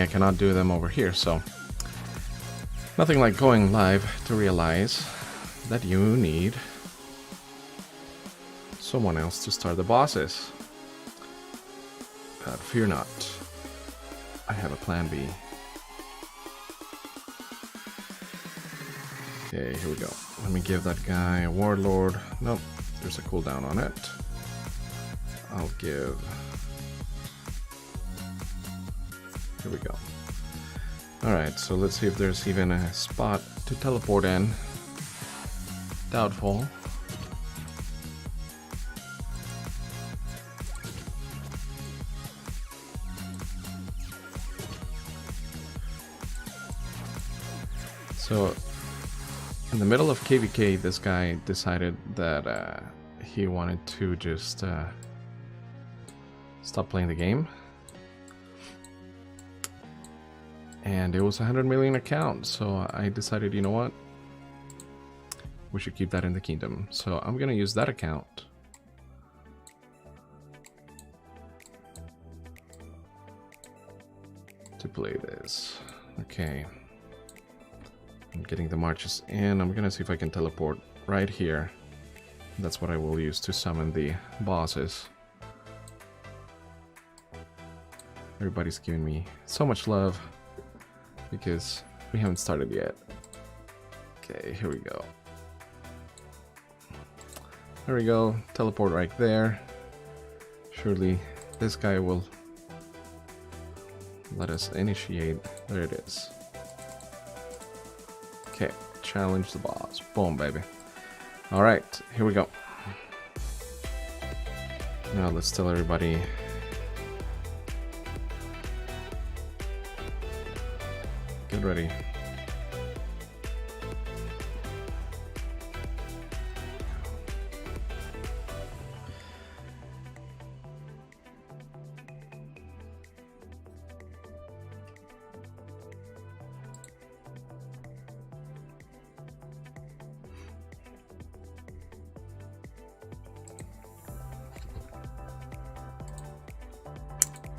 I cannot do them over here, so nothing like going live to realize that you need someone else to start the bosses. But fear not, I have a plan B. Okay, here we go. Let me give that guy a warlord. Nope, there's a cooldown on it. I'll give... Here we go. Alright, so let's see if there's even a spot to teleport in. Doubtful. So, in the middle of KVK, this guy decided that he wanted to just stop playing the game. And it was a 100 million account, so I decided, you know what? We should keep that in the kingdom. So I'm gonna use that account to play this. Okay. I'm getting the marches in. I'm gonna see if I can teleport right here. That's what I will use to summon the bosses. Everybody's giving me so much love because we haven't started yet. Okay, here we go. There we go. Teleport right there. Surely this guy will let us initiate. There it is. Okay, challenge the boss. Boom, baby. Alright, here we go. Now let's tell everybody. Get ready.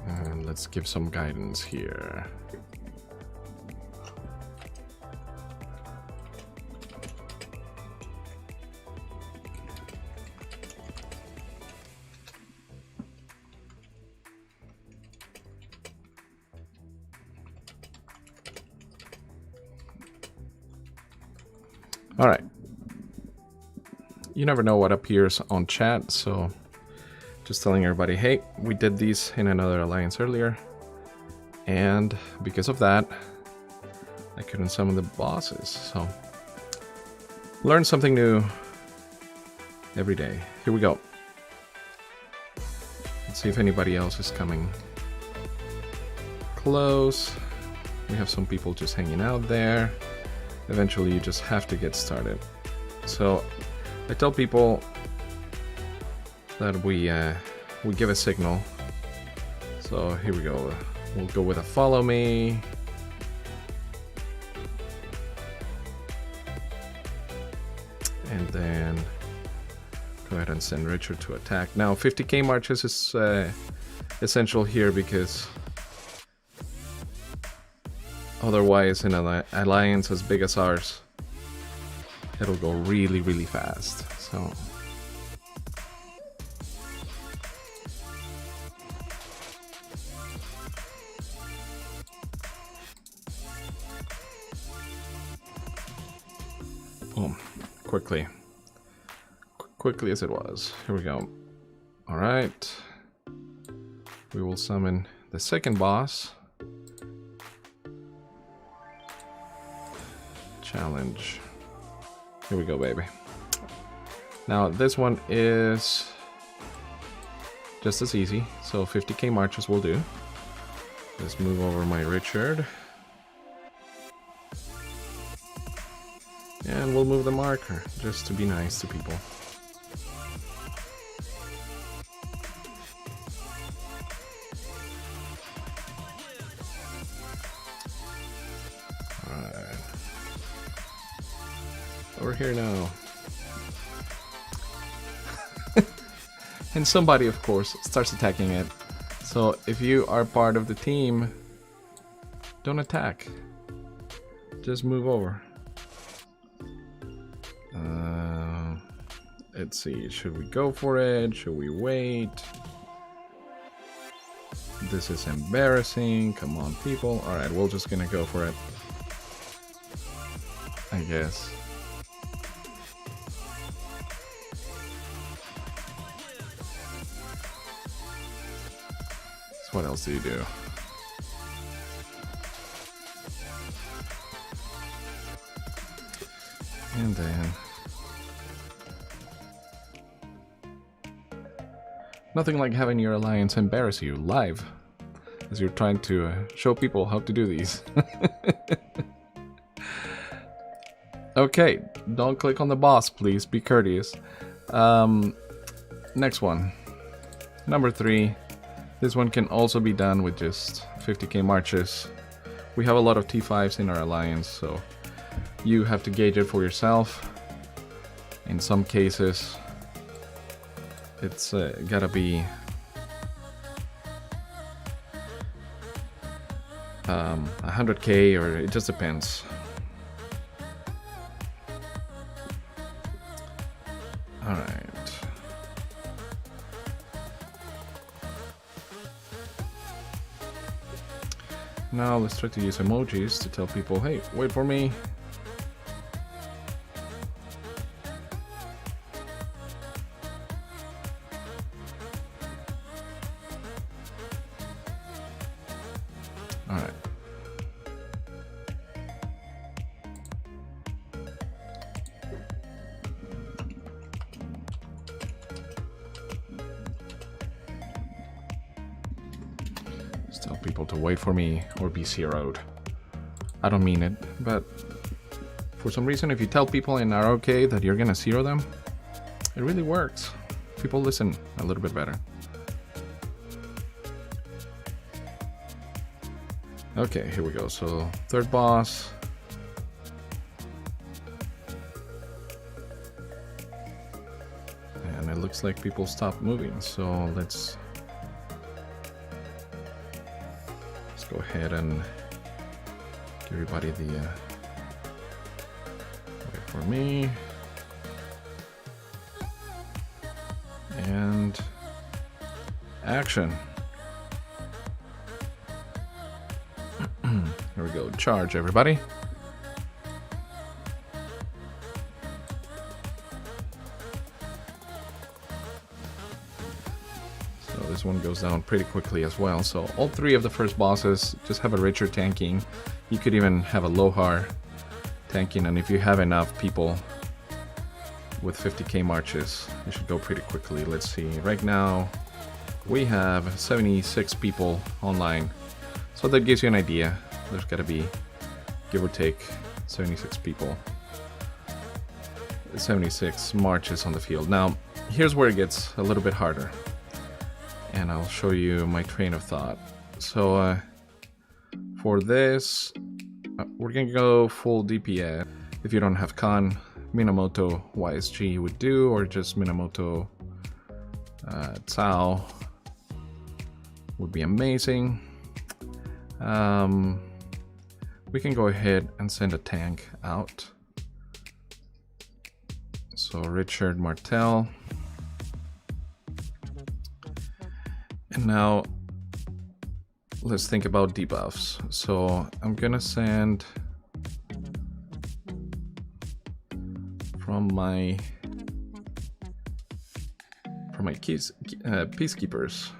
And let's give some guidance here. All right. You never know what appears on chat, so just telling everybody, hey, we did these in another alliance earlier, and because of that, I couldn't summon the bosses, so learn something new every day. Here we go. Let's see if anybody else is coming close. We have some people just hanging out there. Eventually you just have to get started. So I tell people that we give a signal. So here we go. We'll go with a follow me. And then go ahead and send Richard to attack. Now 50k marches is essential here because otherwise in an alliance as big as ours, it'll go really, really fast. So boom, quickly as it was. Here we go. All right, we will summon the second boss. Challenge. Here we go, baby. Now this one is just as easy, so 50k marches will do. Let's move over my Richard. And we'll move the marker, just to be nice to people. Alright. Over here now. And somebody, of course, starts attacking it. So if you are part of the team, Don't attack. Just move over. Let's see. Should we go for it? Should we wait? This is embarrassing. Come on, people. Alright, we're just gonna go for it. I guess. So what else do you do? And then... nothing like having your alliance embarrass you live as you're trying to show people how to do these. Okay, don't click on the boss, please. Be courteous. Next one. Number 3. This one can also be done with just 50k marches. We have a lot of T5s in our alliance, so you have to gauge it for yourself. In some cases, it's gotta be 100k, or it just depends. Alright. Now let's try to use emojis to tell people, hey, wait for me. Alright. Just tell people to wait for me or be zeroed. I don't mean it, but for some reason if you tell people in ROK that you're gonna zero them, it really works. People listen a little bit better. Okay, here we go. So, third boss. And it looks like people stopped moving, so let's go ahead and give everybody the wait for me. And action. Here we go. Charge, everybody. So this one goes down pretty quickly as well. So all 3 of the first bosses just have a richer tanking. You could even have a Lohar tanking, and if you have enough people with 50k marches, you should go pretty quickly. Let's see. Right now, we have 76 people online. So that gives you an idea. There's got to be, give or take, 76 people. 76 marches on the field. Now, here's where it gets a little bit harder. And I'll show you my train of thought. So, for this, we're going to go full DPS. If you don't have Khan, Minamoto YSG would do, or just Minamoto Tsao would be amazing. We can go ahead and send a tank out. So Richard Martel. And now let's think about debuffs. So I'm gonna send from my peacekeepers.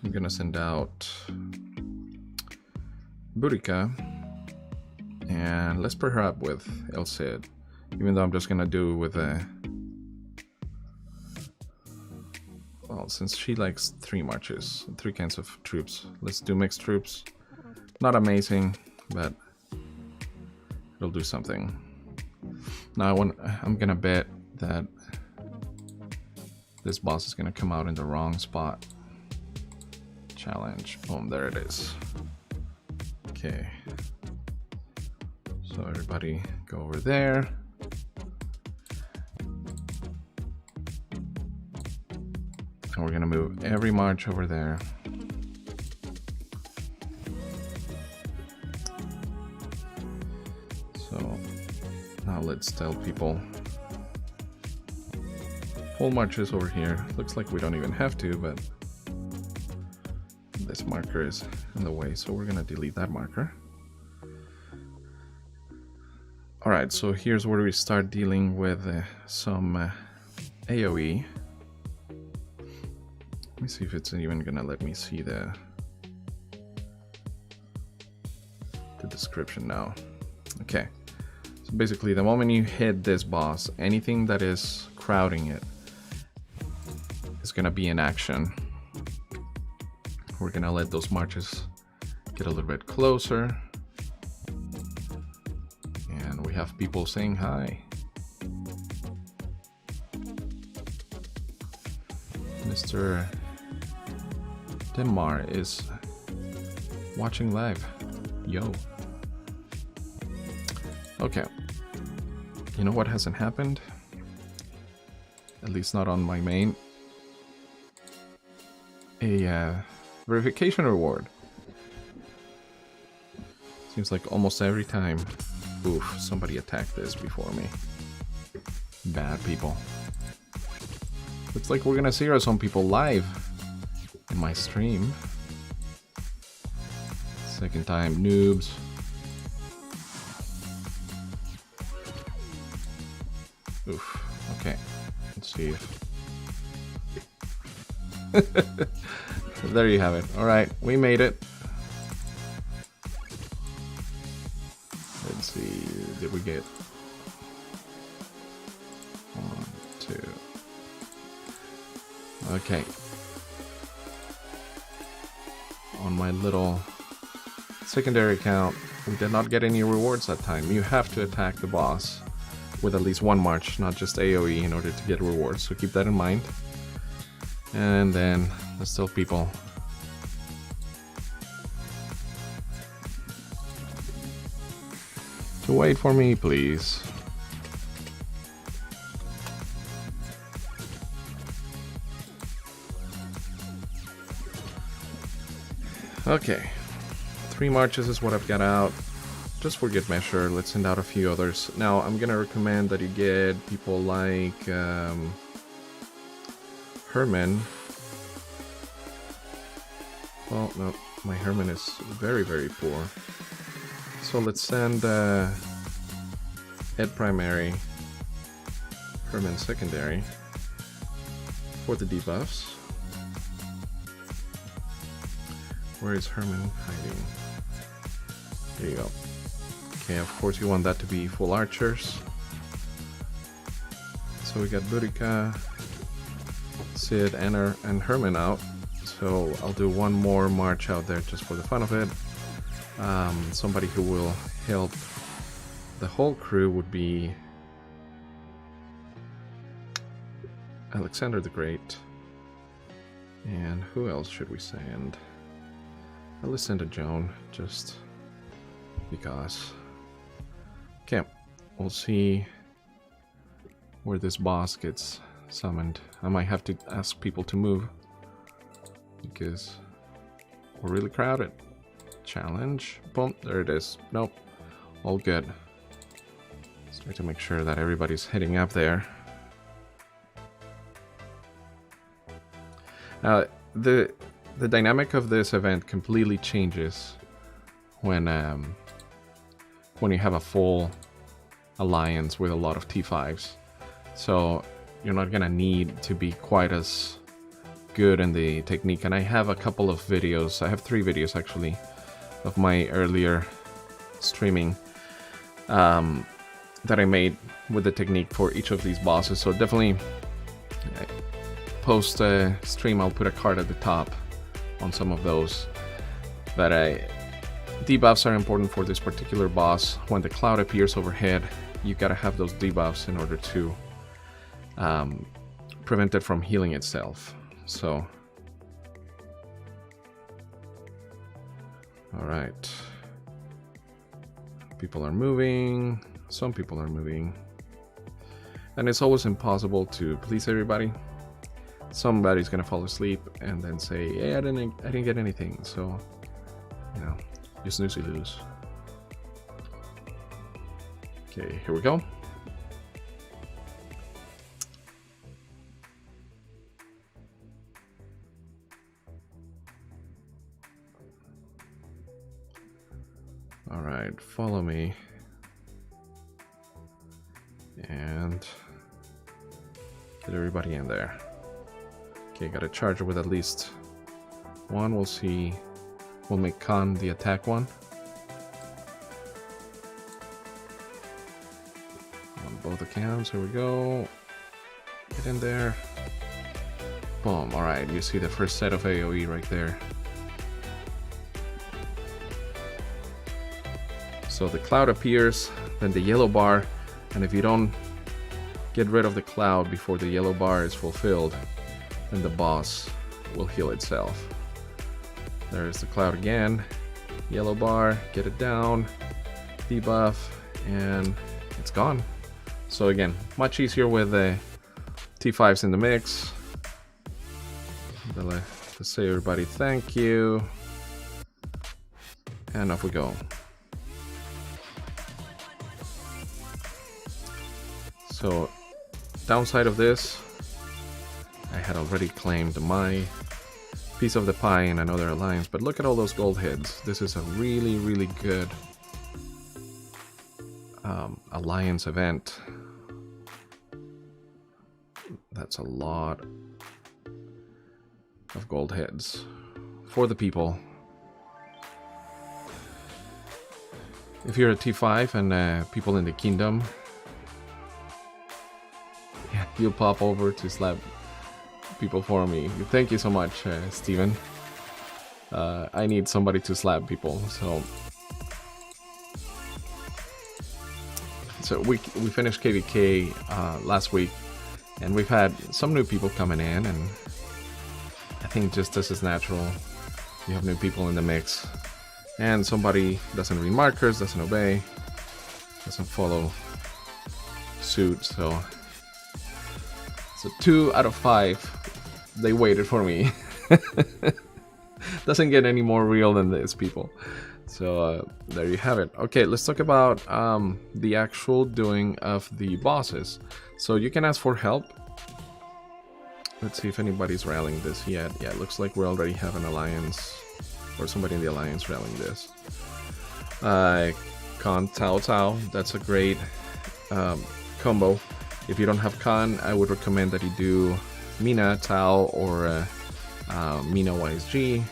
I'm gonna send out Burika, and let's pair her up with El Cid, even though I'm just gonna do with a, well, since she likes 3 marches, 3 kinds of troops, let's do mixed troops. Not amazing, but it'll do something. Now I'm gonna bet that this boss is gonna come out in the wrong spot. Challenge. Boom, there it is. Okay. So everybody go over there. And we're gonna move every march over there. So now let's tell people full marches over here. Looks like we don't even have to, but this marker is in the way, so we're gonna delete that marker. Alright, so here's where we start dealing with some AoE. Let me see if it's even gonna let me see the description now. Okay, so basically the moment you hit this boss, anything that is crowding it is gonna be in action. We're gonna let those marches get a little bit closer. And we have people saying hi. Mr. Denmar is watching live. Yo. Okay. You know what hasn't happened? At least not on my main. A verification reward. Seems like almost every time. Oof, somebody attacked this before me. Bad people. Looks like we're gonna see some people live in my stream. Second time, noobs. Oof, okay. Let's see if... There you have it. Alright, we made it. Let's see, did we get... 1, 2... Okay. On my little secondary account, we did not get any rewards that time. You have to attack the boss with at least one march, not just AoE, in order to get rewards. So keep that in mind. And then let's tell people. To wait for me, please. Okay, 3 marches is what I've got out. Just for good measure, let's send out a few others. Now, I'm gonna recommend that you get people like Herman. Well, no, my Herman is very, very poor. So let's send Ed Primary, Herman Secondary for the debuffs. Where is Herman hiding? There you go. Okay, of course you want that to be full archers. So we got Boudica, Sid, and Herman out. So I'll do one more march out there just for the fun of it. Somebody who will help the whole crew would be Alexander the Great. And who else should we send? Let's send a Joan, just because. Okay, we'll see where this boss gets summoned. I might have to ask people to move because we're really crowded. Challenge. Boom, there it is. Nope, all good. Let's try to make sure that everybody's heading up there. The dynamic of this event completely changes when you have a full alliance with a lot of T5s. So you're not gonna need to be quite as good in the technique. And I have a couple of videos, I have 3 videos actually, of my earlier streaming that I made with the technique for each of these bosses. So definitely post stream, I'll put a card at the top on some of those. But debuffs are important for this particular boss. When the cloud appears overhead, you gotta have those debuffs in order to prevent it from healing itself. So, all right. People are moving. Some people are moving. And it's always impossible to please everybody. Somebody's gonna fall asleep and then say, "Hey, I didn't get anything." So, you know, you snooze, you lose. Okay, here we go. All right, follow me. And get everybody in there. Okay, got a charger with at least one. We'll see. We'll make Khan the attack one. On both accounts, here we go. Get in there. Boom, alright, you see the first set of AoE right there. So the cloud appears, then the yellow bar, and if you don't get rid of the cloud before the yellow bar is fulfilled, then the boss will heal itself. There's the cloud again, yellow bar, get it down, debuff, and it's gone. So again, much easier with the T5s in the mix. Let's say everybody thank you, and off we go. So, downside of this, I had already claimed my piece of the pie in another alliance, but look at all those gold heads. This is a really, really good alliance event. That's a lot of gold heads for the people. If you're a T5 and people in the kingdom, you'll pop over to slap people for me. Thank you so much, Steven. I need somebody to slap people, so we finished KVK last week, and we've had some new people coming in, and I think just this is natural. You have new people in the mix, and somebody doesn't read markers, doesn't obey, doesn't follow suit, so 2 out of 5, they waited for me. Doesn't get any more real than this, people. So there you have it. Okay, let's talk about the actual doing of the bosses. So you can ask for help. Let's see if anybody's rallying this yet. Yeah, it looks like we already have an alliance, or somebody in the alliance rallying this. Khan Tao Tao, that's a great combo. If you don't have Khan, I would recommend that you do Mina Tao or Mina YSG.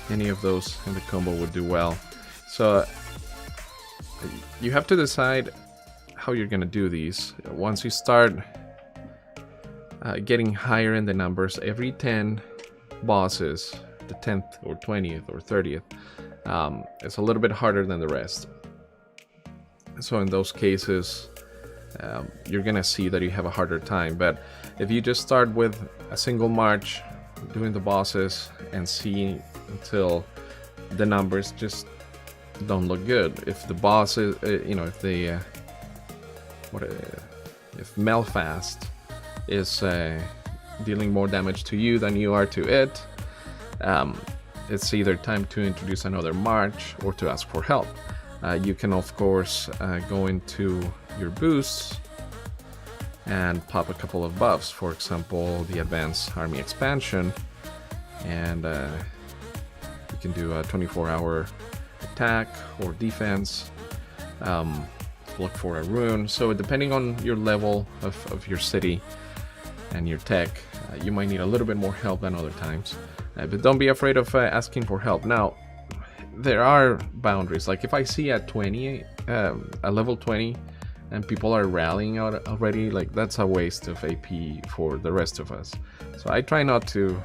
Any of those in the combo would do well. So you have to decide how you're gonna do these. Once you start getting higher in the numbers, every 10 bosses, the 10th or 20th or 30th, it's a little bit harder than the rest. So in those cases, you're gonna see that you have a harder time. But if you just start with a single march, doing the bosses, and see until the numbers just don't look good. If the boss is, if Melfast is dealing more damage to you than you are to it, it's either time to introduce another march or to ask for help. You can of course go into your boosts and pop a couple of buffs, for example the advanced army expansion, and you can do a 24-hour attack or defense, look for a rune. So depending on your level of your city and your tech, you might need a little bit more help than other times, but don't be afraid of asking for help. Now there are boundaries, like if I see at 20 a level 20 and people are rallying out already, like that's a waste of AP for the rest of us. So I try not to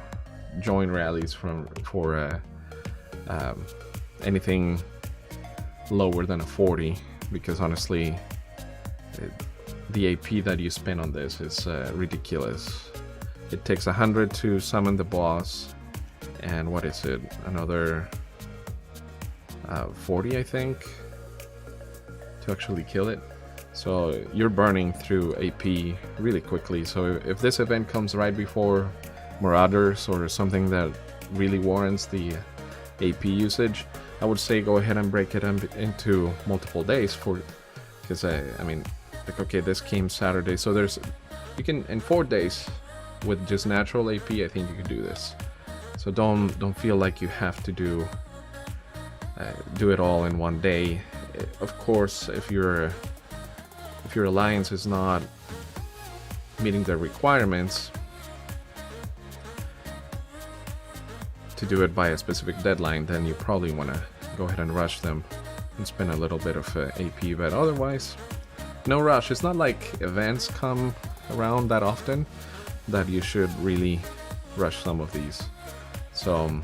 join rallies for anything lower than a 40, because honestly the AP that you spend on this is ridiculous. It takes 100 to summon the boss, and what is it, another 40 I think to actually kill it. So you're burning through AP really quickly. So if this event comes right before Marauders or something that really warrants the AP usage, I would say go ahead and break it into multiple days because I mean, like, okay, this came Saturday, so you can in 4 days with just natural AP. I think you can do this. So don't feel like you have to do it all in one day. Of course, if your alliance is not meeting the requirements to do it by a specific deadline, then you probably want to go ahead and rush them and spend a little bit of AP. But otherwise, no rush. It's not like events come around that often that you should really rush some of these. So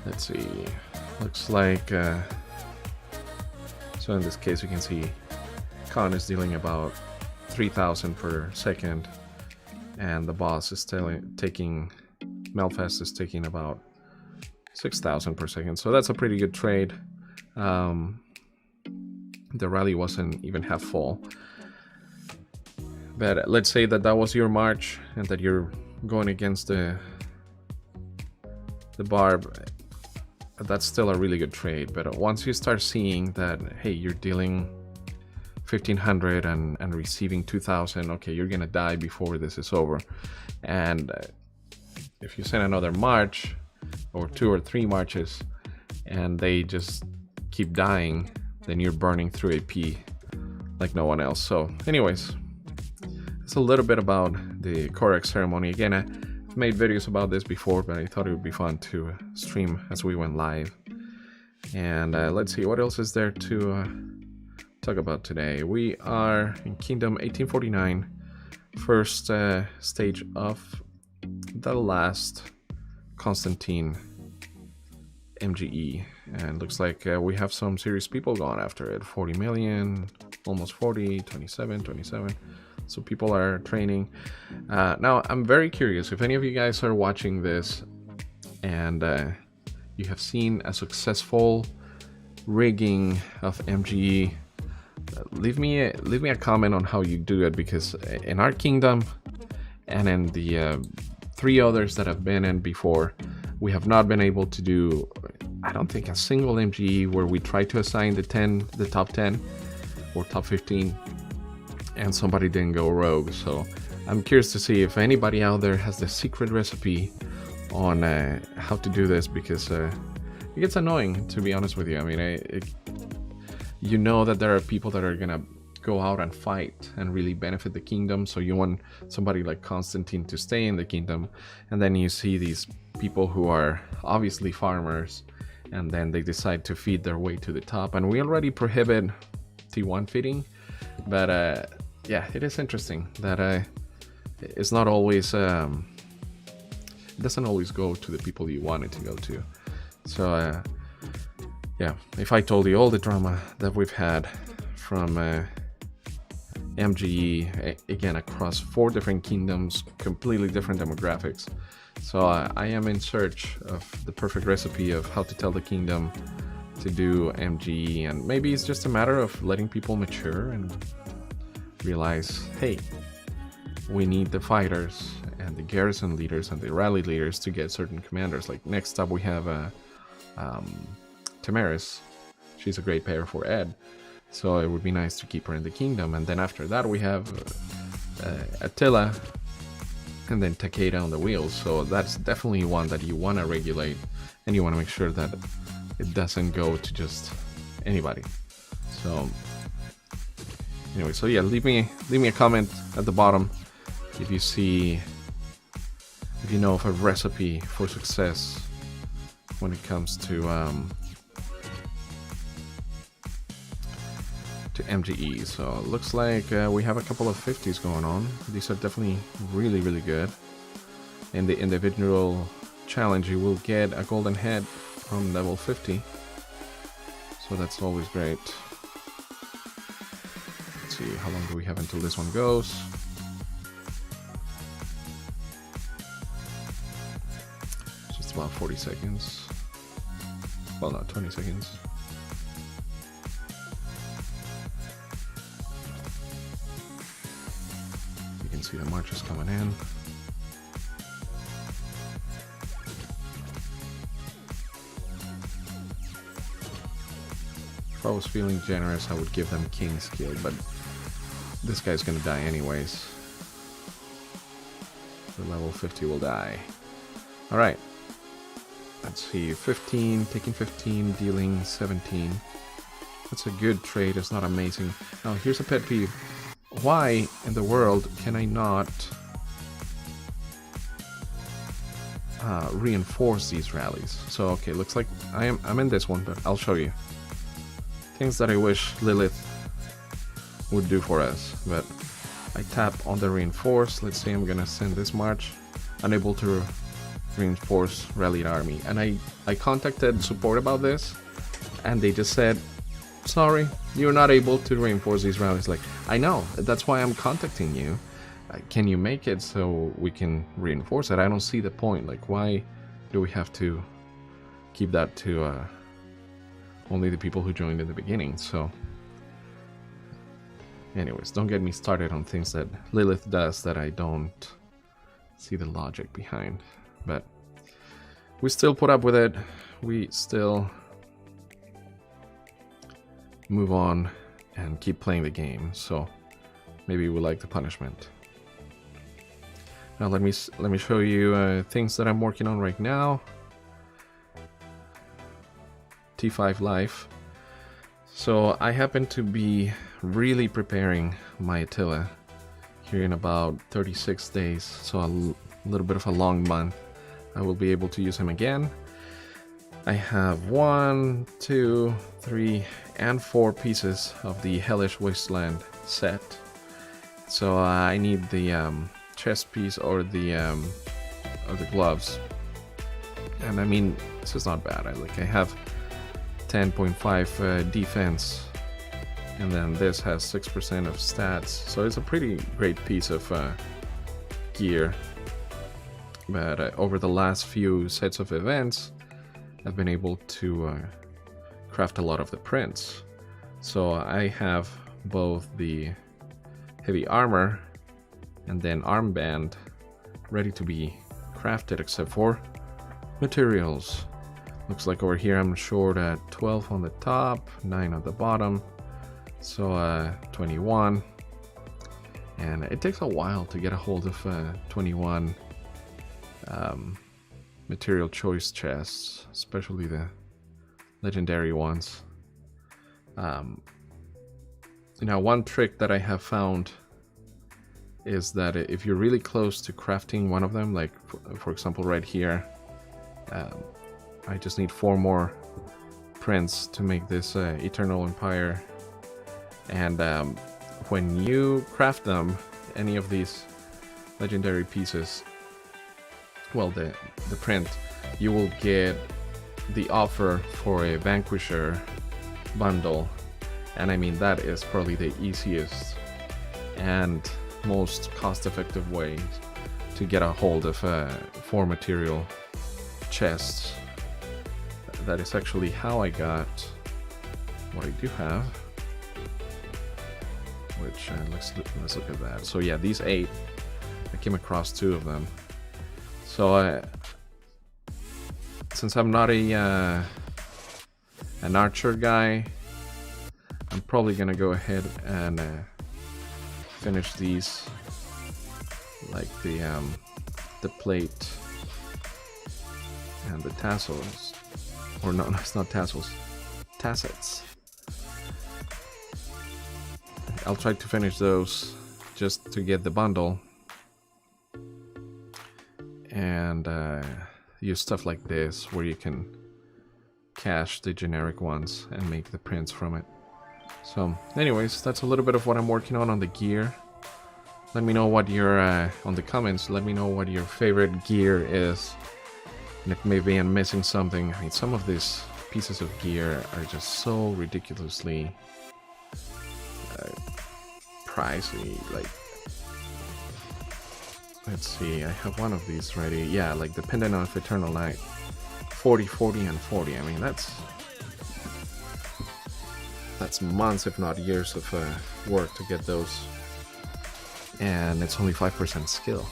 let's see. Looks like so in this case we can see Khan is dealing about 3,000 per second, and the boss is taking Melfest is taking about 6,000 per second. So that's a pretty good trade. The rally wasn't even half full. But let's say that was your March and that you're going against the barb. That's still a really good trade. But once you start seeing that, hey, you're dealing 1,500 and receiving 2,000, okay, you're gonna die before this is over. And if you send another march or 2 or 3 marches and they just keep dying, then you're burning through AP like no one else. So anyways, it's a little bit about the Karuak ceremony. Again, I've made videos about this before, but I thought it would be fun to stream as we went live. And let's see, what else is there to talk about today? We are in Kingdom 1849, first stage of the last Constantine MGE, and looks like we have some serious people going after it. 40 million, almost 40, 27. So people are training. Now I'm very curious if any of you guys are watching this and you have seen a successful rigging of MGE. Leave me a comment on how you do it, because in our kingdom and in the 3 others that I've been in before, we have not been able to do, I don't think, a single MGE where we try to assign the top 10 or top 15 and somebody didn't go rogue. So I'm curious to see if anybody out there has the secret recipe on how to do this, because it gets annoying, to be honest with you. I mean, you know that there are people that are gonna go out and fight and really benefit the kingdom, so you want somebody like Constantine to stay in the kingdom, and then you see these people who are obviously farmers and then they decide to feed their way to the top. And we already prohibit T1 feeding, but yeah, it is interesting that it's not always it doesn't always go to the people you want it to go to. So yeah, if I told you all the drama that we've had from MGE, again, across 4 different kingdoms, completely different demographics. So I am in search of the perfect recipe of how to tell the kingdom to do MGE, and maybe it's just a matter of letting people mature and realize, hey, we need the fighters and the garrison leaders and the rally leaders to get certain commanders. Like next up we have Tamaris. She's a great pair for Ed, so it would be nice to keep her in the kingdom. And then after that we have Attila, and then Takeda on the wheels. So that's definitely one that you want to regulate, and you want to make sure that it doesn't go to just anybody. So anyway, so yeah, leave me a comment at the bottom if you know of a recipe for success when it comes to MGE. So it looks like we have a couple of 50s going on. These are definitely really, really good. In the individual challenge, you will get a golden head from level 50. So that's always great. Let's see, how long do we have until this one goes? Just about 40 seconds. Well, not 20 seconds. See the marches coming in. If I was feeling generous, I would give them king skill, but this guy's gonna die anyways. The level 50 will die. Alright. Let's see, 15, taking 15, dealing 17. That's a good trade, it's not amazing. Now, here's a pet peeve. Why in the world can I not reinforce these rallies? So, okay, looks like I'm in this one, but I'll show you. Things that I wish Lilith would do for us, but I tap on the reinforce. Let's say I'm gonna send this march, unable to reinforce rallied army, and I contacted support about this, and they just said, sorry, you're not able to reinforce these rallies. Like, I know, that's why I'm contacting you. Can you make it so we can reinforce it? I don't see the point. Like, why do we have to keep that to only the people who joined in the beginning? So anyways, don't get me started on things that Lilith does that I don't see the logic behind. But we still put up with it. We still move on and keep playing the game. So maybe we like the punishment. Now let me show you things that I'm working on right now. T5 life. So I happen to be really preparing my Attila here in about 36 days, so a little bit of a long month. I will be able to use him again. I have 1, 2, 3, and 4 pieces of the Hellish Wasteland set. So I need the chest piece or the gloves. And I mean, this is not bad. I have 10.5 defense, and then this has 6% of stats, so it's a pretty great piece of gear. But over the last few sets of events, I've been able to craft a lot of the prints. So I have both the heavy armor and then armband ready to be crafted, except for materials. Looks like over here I'm short at 12 on the top, 9 on the bottom, so 21. And it takes a while to get a hold of 21 material choice chests, especially the legendary ones. Now, one trick that I have found is that if you're really close to crafting one of them, like for example right here, I just need 4 more prints to make this Eternal Empire. And when you craft them, any of these legendary pieces, well, the print, you will get the offer for a Vanquisher bundle. And I mean, that is probably the easiest and most cost-effective way to get a hold of 4 material chests. That is actually how I got what I do have. Which let's look at that. So yeah, these 8, I came across 2 of them. So since I'm not an archer guy, I'm probably gonna go ahead and finish these, like the plate and the tassels, or no, it's not tassels, tassets. I'll try to finish those just to get the bundle and use stuff like this where you can cache the generic ones and make the prints from it. So anyways, that's a little bit of what I'm working on the gear. Let me know what your on the comments, let me know what your favorite gear is, and if maybe I'm missing something. I mean, some of these pieces of gear are just so ridiculously pricey. Like, let's see, I have one of these ready. Yeah, like the Pendant of Eternal Night, 40, 40, and 40. I mean, that's months, if not years of work to get those, and it's only 5% skill.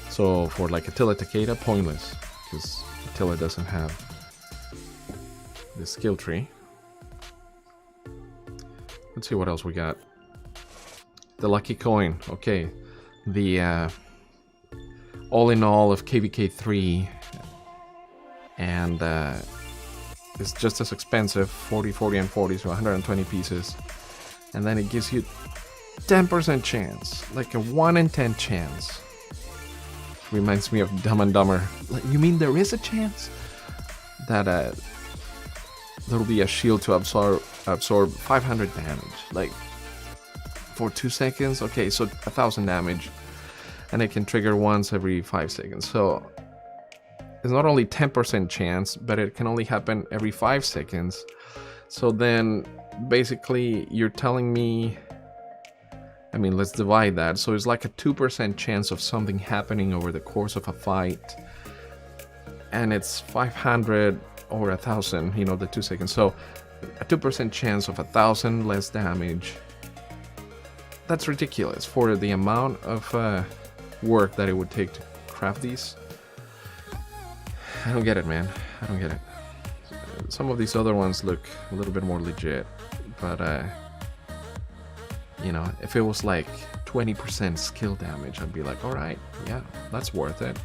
So for like Attila Takeda, pointless, because Attila doesn't have the skill tree. Let's see what else we got. The lucky coin. Okay. The all in all of KVK 3. And it's just as expensive. 40, 40, and 40. So 120 pieces. And then it gives you 10% chance. Like a 1 in 10 chance. Reminds me of Dumb and Dumber. Like, you mean there is a chance that there'll be a shield to absorb 500 damage, like for 2 seconds? Okay, so 1000 damage, and it can trigger once every 5 seconds. So it's not only 10% chance, but it can only happen every 5 seconds. So then basically you're telling me, I mean, let's divide that. So it's like a 2% chance of something happening over the course of a fight. And it's 500 or 1000, you know, the 2 seconds. So a 2% chance of 1000 less damage. That's ridiculous for the amount of work that it would take to craft these. I don't get it, man. I don't get it. Some of these other ones look a little bit more legit. But, you know, if it was like 20% skill damage, I'd be like, alright, yeah, that's worth it.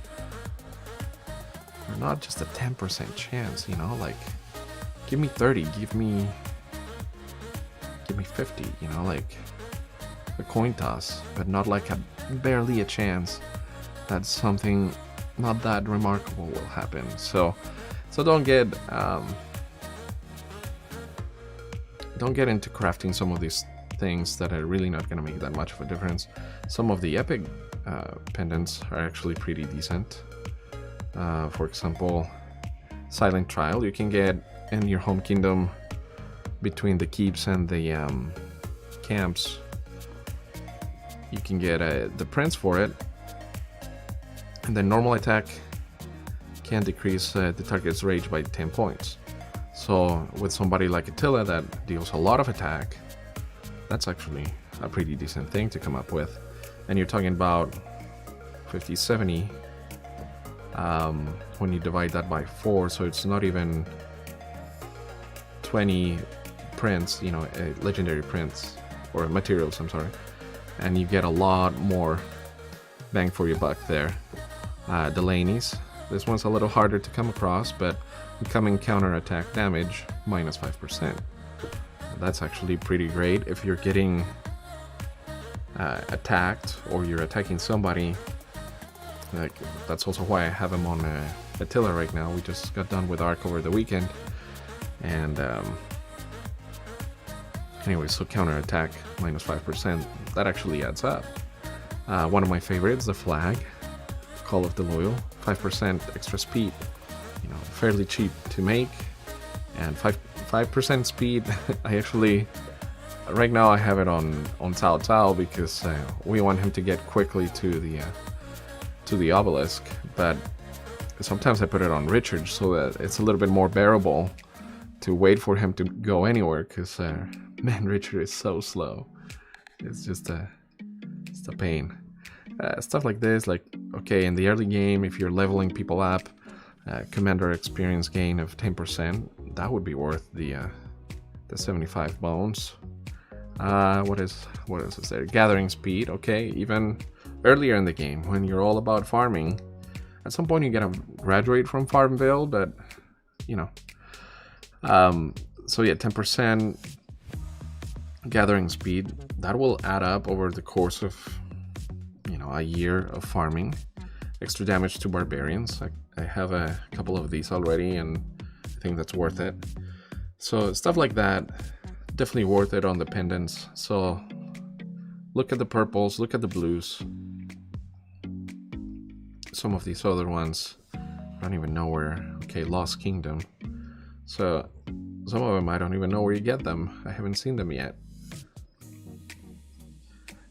Or not just a 10% chance, you know, like, give me 30, give me 50, you know, like a coin toss, but not like a barely a chance that something not that remarkable will happen. So don't get into crafting some of these things that are really not going to make that much of a difference. Some of the epic pendants are actually pretty decent. For example, Silent Trial, you can get in your home kingdom between the keeps and the camps. You can get the prints for it, and then normal attack can decrease the target's rage by 10 points. So with somebody like Attila that deals a lot of attack, that's actually a pretty decent thing to come up with. And you're talking about 50, 70 when you divide that by 4, so it's not even 20 prints, you know, legendary prints, or materials, I'm sorry. And you get a lot more bang for your buck there. Delaney's. This one's a little harder to come across, but incoming counter attack damage, minus 5%. That's actually pretty great if you're getting attacked or you're attacking somebody. Like, that's also why I have him on Attila right now. We just got done with ROK over the weekend. And anyway, so counter attack, minus 5%. That actually adds up. One of my favorites, the Flag, Call of the Loyal, 5% extra speed. You know, fairly cheap to make, and 5% speed. I actually, right now I have it on Cao Cao because we want him to get quickly to the obelisk, but sometimes I put it on Richard so that it's a little bit more bearable to wait for him to go anywhere, because man, Richard is so slow. It's just a pain. Stuff like this, like, okay, in the early game, if you're leveling people up, commander experience gain of 10%, that would be worth the 75 bones. What else is there? Gathering speed, okay, even earlier in the game, when you're all about farming, at some point you gotta graduate from Farmville, but, you know. So yeah, 10% gathering speed, that will add up over the course of, you know, a year of farming. Extra damage to barbarians. I have a couple of these already, and I think that's worth it. So stuff like that, definitely worth it on the pendants. So look at the purples, look at the blues. Some of these other ones, I don't even know where. Okay, Lost Kingdom. So some of them I don't even know where you get them. I haven't seen them yet.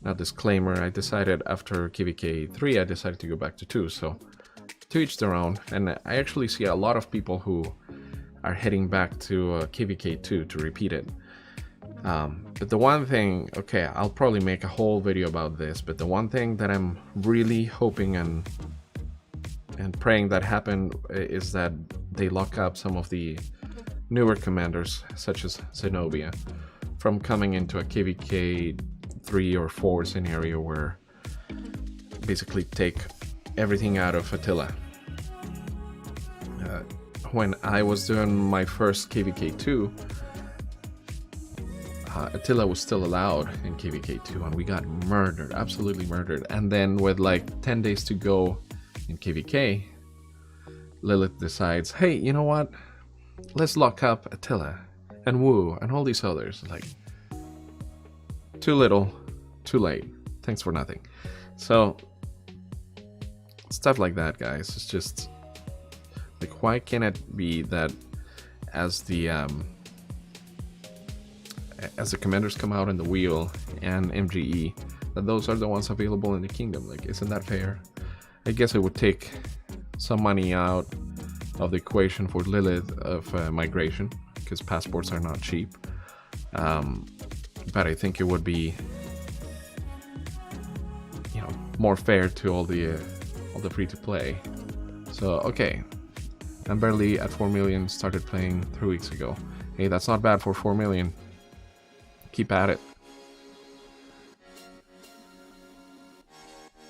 Now, disclaimer, I decided after KVK 3, I decided to go back to 2, so to each their own. And I actually see a lot of people who are heading back to KVK 2 to repeat it. But the one thing, okay, I'll probably make a whole video about this, but the one thing that I'm really hoping and praying that happen is that they lock up some of the newer commanders, such as Zenobia. from coming into a KVK 3 or 4 scenario where basically take everything out of Attila. When I was doing my first KVK 2, Attila was still allowed in KVK 2 and we got murdered, absolutely murdered. And then with like 10 days to go in KVK, Lilith decides, hey, you know what? Let's lock up Attila and Wu and all these others. Like, too little, too late. Thanks for nothing. So, stuff like that, guys. It's just like, why can't it be that as the commanders come out in the wheel and MGE, that those are the ones available in the kingdom? Like, isn't that fair? I guess it would take some money out of the equation for Lilith of migration, because passports are not cheap. But I think it would be, you know, more fair to all the free to play. So okay, I'm barely at 4 million. Started playing 3 weeks ago. Hey, that's not bad for 4 million. Keep at it.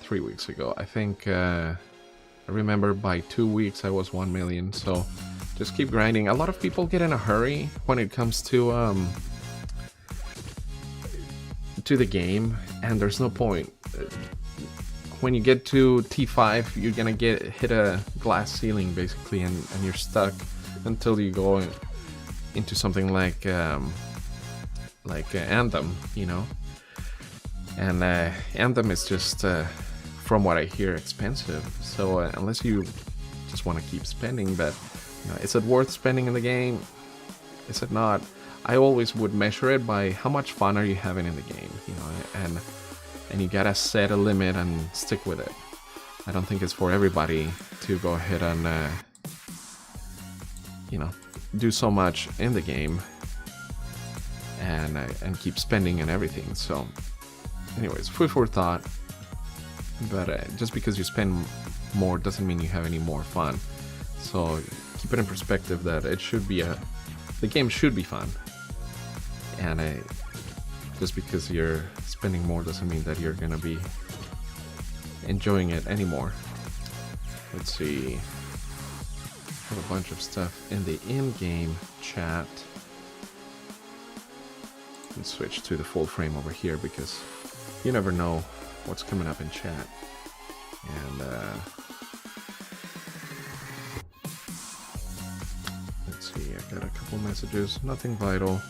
3 weeks ago, I think. I remember by 2 weeks I was 1 million. So just keep grinding. A lot of people get in a hurry when it comes to the game, and there's no point. When you get to T5, you're gonna hit a glass ceiling basically, and you're stuck until you go into something like Anthem, you know. And Anthem is just, from what I hear, expensive. So unless you just want to keep spending, but you know, is it worth spending in the game? Is it not? I always would measure it by how much fun are you having in the game, you know, and you gotta set a limit and stick with it. I don't think it's for everybody to go ahead and you know, do so much in the game and keep spending and everything. So anyways, food for thought. But just because you spend more doesn't mean you have any more fun. So keep it in perspective that it should be the game should be fun. And just because you're spending more doesn't mean that you're gonna be enjoying it anymore. Let's see. I have a bunch of stuff in the in-game chat. Let's switch to the full frame over here because you never know what's coming up in chat. And let's see, I got a couple messages, nothing vital.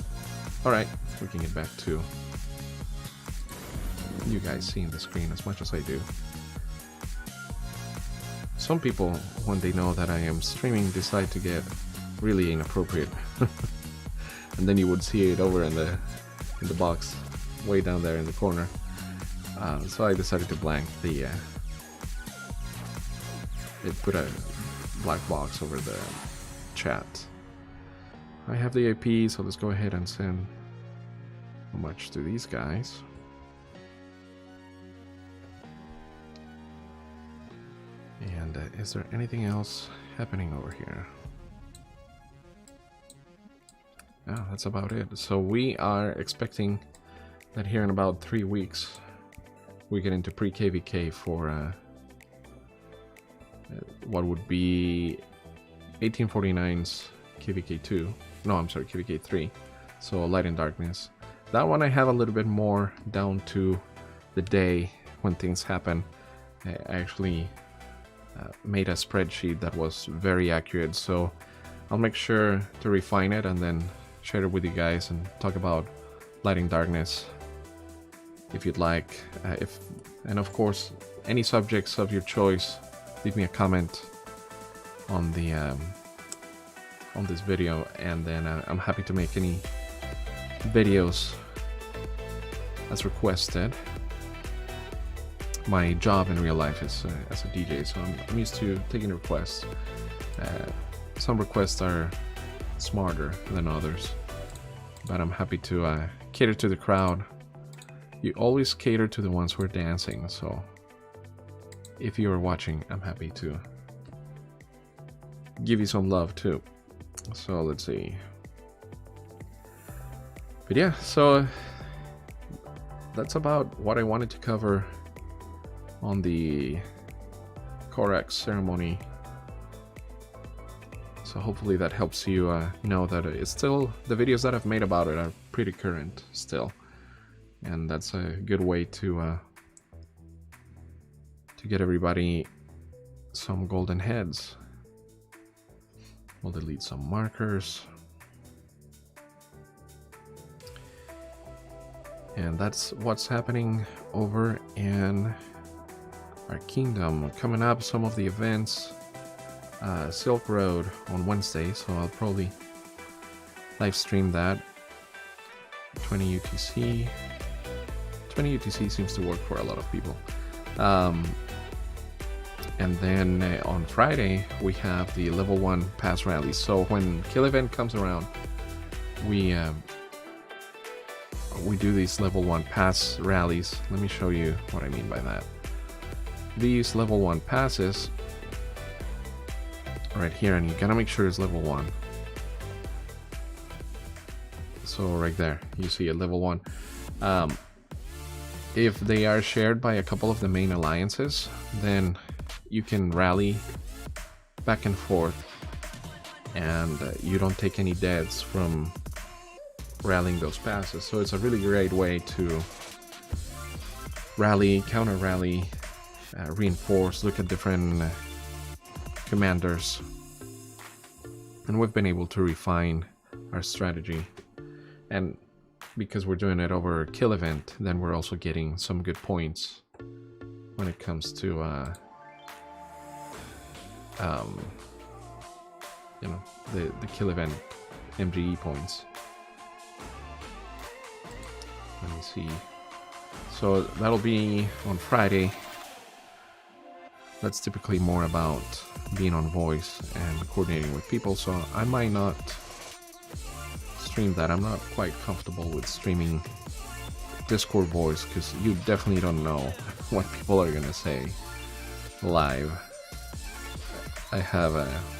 Alright, we can get back to you guys seeing the screen as much as I do. Some people, when they know that I am streaming, decide to get really inappropriate. And then you would see it over in the box way down there in the corner. So I decided to blank the it put a black box over the chat. I have the IP, so let's go ahead and send how much to these guys. And is there anything else happening over here? Yeah, that's about it. So we are expecting that here in about 3 weeks we get into pre-KVK for what would be 1849's KVK 2. No, I'm sorry, KVK 3. So Light and Darkness. That one I have a little bit more down to the day when things happen. I actually made a spreadsheet that was very accurate, so I'll make sure to refine it and then share it with you guys and talk about Light and Darkness if you'd like. And of course, any subjects of your choice, leave me a comment on the on this video, and then I'm happy to make any videos as requested. My job in real life is as a DJ, so I'm used to taking requests. Some requests are smarter than others, but I'm happy to cater to the crowd. You always cater to the ones who are dancing, so if you are watching, I'm happy to give you some love too. So let's see. But yeah, so that's about what I wanted to cover on the Karuak ceremony. So hopefully that helps you know that it's still, the videos that I've made about it are pretty current still. And that's a good way to get everybody some golden heads. We'll delete some markers. And that's what's happening over in our kingdom. Coming up, some of the events. Silk Road on Wednesday, so I'll probably live stream that. 20 UTC. 20 UTC seems to work for a lot of people. And then on Friday, we have the level 1 pass rally. So when Kill event comes around, we do these level 1 pass rallies. Let me show you what I mean by that. These level 1 passes right here, and you gotta make sure it's level 1. So right there, you see a level 1. If they are shared by a couple of the main alliances, then you can rally back and forth, and you don't take any deaths from rallying those passes. So it's a really great way to rally, counter rally, reinforce, look at different commanders. And we've been able to refine our strategy. And because we're doing it over a Kill event, then we're also getting some good points when it comes to you know, the Kill event MGE points. Let me see. So that'll be on Friday. That's typically more about being on voice and coordinating with people, so I might not stream that. I'm not quite comfortable with streaming Discord voice because you definitely don't know what people are gonna say live. I have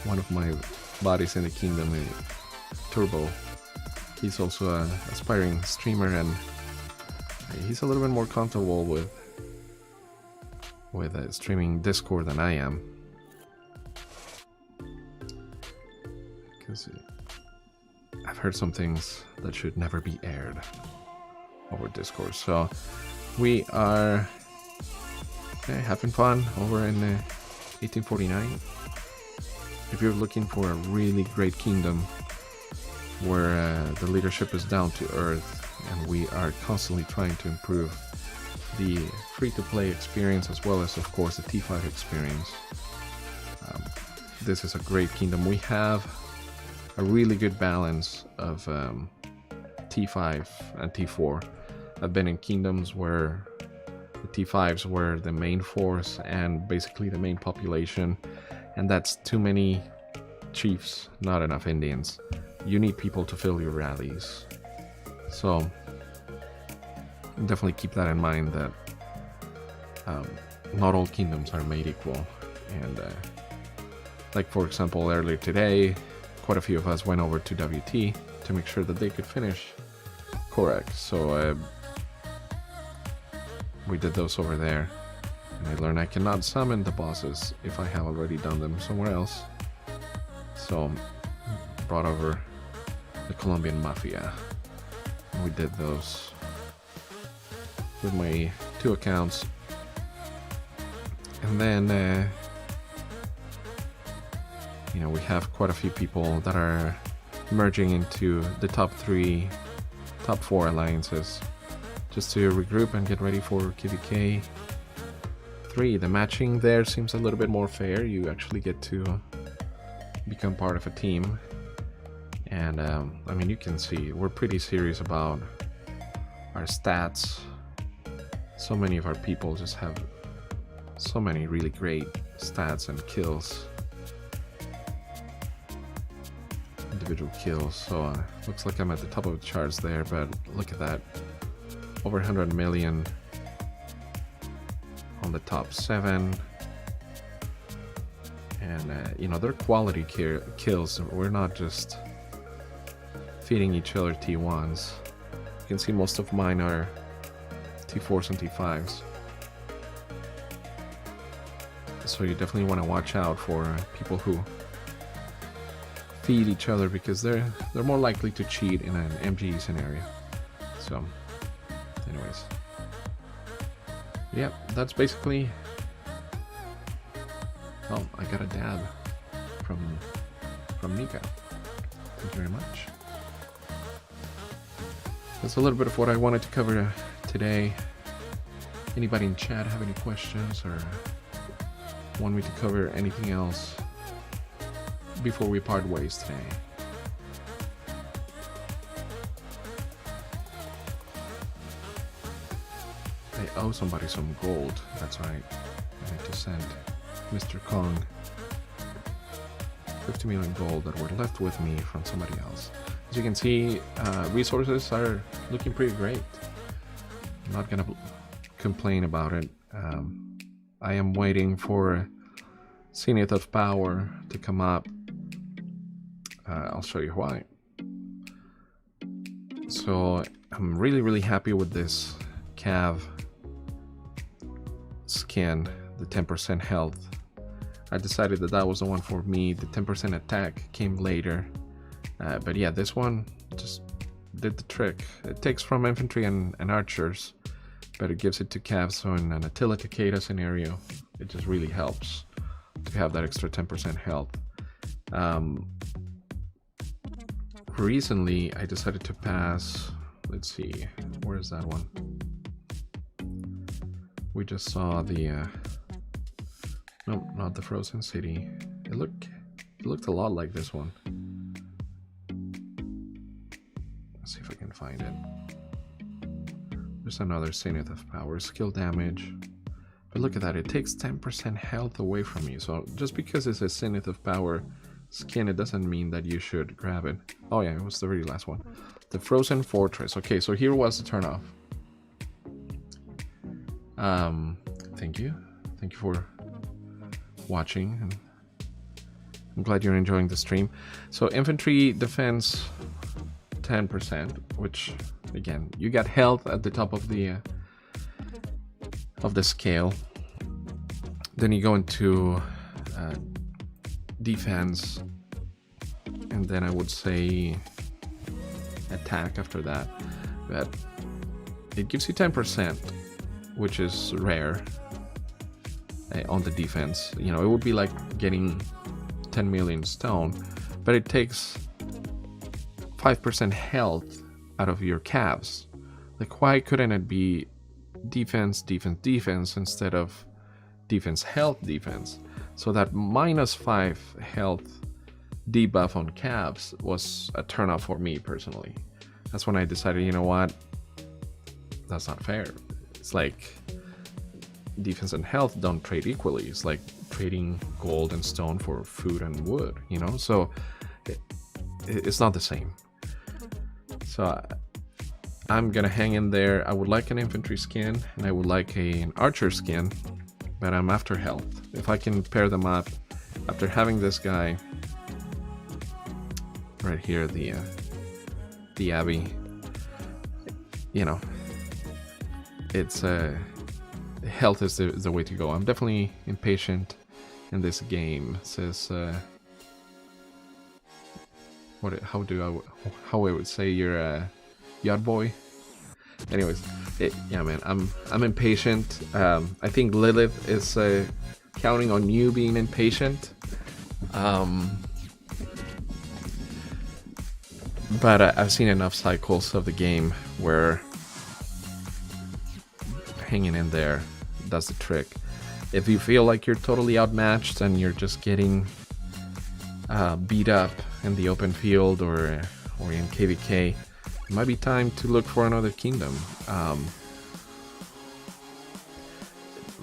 one of my buddies in the kingdom, Turbo. He's also an aspiring streamer, and he's a little bit more comfortable with streaming Discord than I am, because I've heard some things that should never be aired over Discord. So we are having fun over in 1849. If you're looking for a really great kingdom where the leadership is down to earth and we are constantly trying to improve the free-to-play experience as well as, of course, the T5 experience, this is a great kingdom. We have a really good balance of T5 and T4. I've been in kingdoms where the T5s were the main force and basically the main population, and that's too many chiefs, not enough Indians. You need people to fill your rallies. So definitely keep that in mind, that not all kingdoms are made equal. And like, for example, earlier today, quite a few of us went over to WT to make sure that they could finish Karuak. So we did those over there, and I learned I cannot summon the bosses if I have already done them somewhere else. So brought over the Colombian Mafia, and we did those with my 2 accounts. And then you know, we have quite a few people that are merging into the top 4 alliances just to regroup and get ready for KVK 3. The matching there seems a little bit more fair. You actually get to become part of a team, and I mean, you can see we're pretty serious about our stats. So many of our people just have so many really great stats and kills, individual kills. So looks like I'm at the top of the charts there, but look at that, over 100 million on the top 7. And you know, they're quality kills. We're not just feeding each other T1s. You can see most of mine are T4s and T5s. So you definitely want to watch out for people who feed each other, because they're more likely to cheat in an MGE scenario. So, anyways, yeah, that's basically. Oh, I got a dab from Nika. Thank you very much. That's a little bit of what I wanted to cover today. Anybody in chat have any questions or want me to cover anything else before we part ways today? I owe somebody some gold. That's right. I need to send Mr. Kong 50 million gold that were left with me from somebody else. As you can see, resources are looking pretty great. I'm not gonna complain about it. I am waiting for Zenith of Power to come up. I'll show you why. So I'm really happy with this Cav skin, the 10% health. I decided that was the one for me. The 10% attack came later. But yeah, this one just did the trick. It takes from infantry and archers, but it gives it to Cav, so in an Attila Takeda scenario, it just really helps to have that extra 10% health. Recently, I decided to pass, let's see, where is that one? We just saw the, no, not the Frozen City. It looked a lot like this one. Let's see if I can find it. There's another Zenith of Power, skill damage. But look at that, it takes 10% health away from you. So just because it's a Zenith of Power skin, it doesn't mean that you should grab it. Oh yeah, it was the very last one. The Frozen Fortress. Okay, so here was the turnoff. Thank you. Thank you for watching. And I'm glad you're enjoying the stream. So infantry defense 10%, which again, you got health at the top of the scale. Then you go into defense, and then I would say attack after that. But it gives you 10%, which is rare on the defense. You know, it would be like getting 10 million stone, but it takes 5% health out of your calves. Like, why couldn't it be defense, defense, defense instead of defense, health, defense? So that -5 health debuff on calves was a turnoff for me personally. That's when I decided, you know what, that's not fair. It's like defense and health don't trade equally. It's like trading gold and stone for food and wood, you know? So it's not the same. So I'm gonna hang in there. I would like an infantry skin and I would like an archer skin, but I'm after health. If I can pair them up after having this guy right here, the Abbey, you know, it's health is the way to go. I'm definitely impatient in this game. It says how I would say you're a yacht boy. Anyways, yeah, man, I'm impatient. I think Lilith is counting on you being impatient. But I've seen enough cycles of the game where hanging in there does the trick. If you feel like you're totally outmatched and you're just getting beat up in the open field or in KVK, it might be time to look for another kingdom.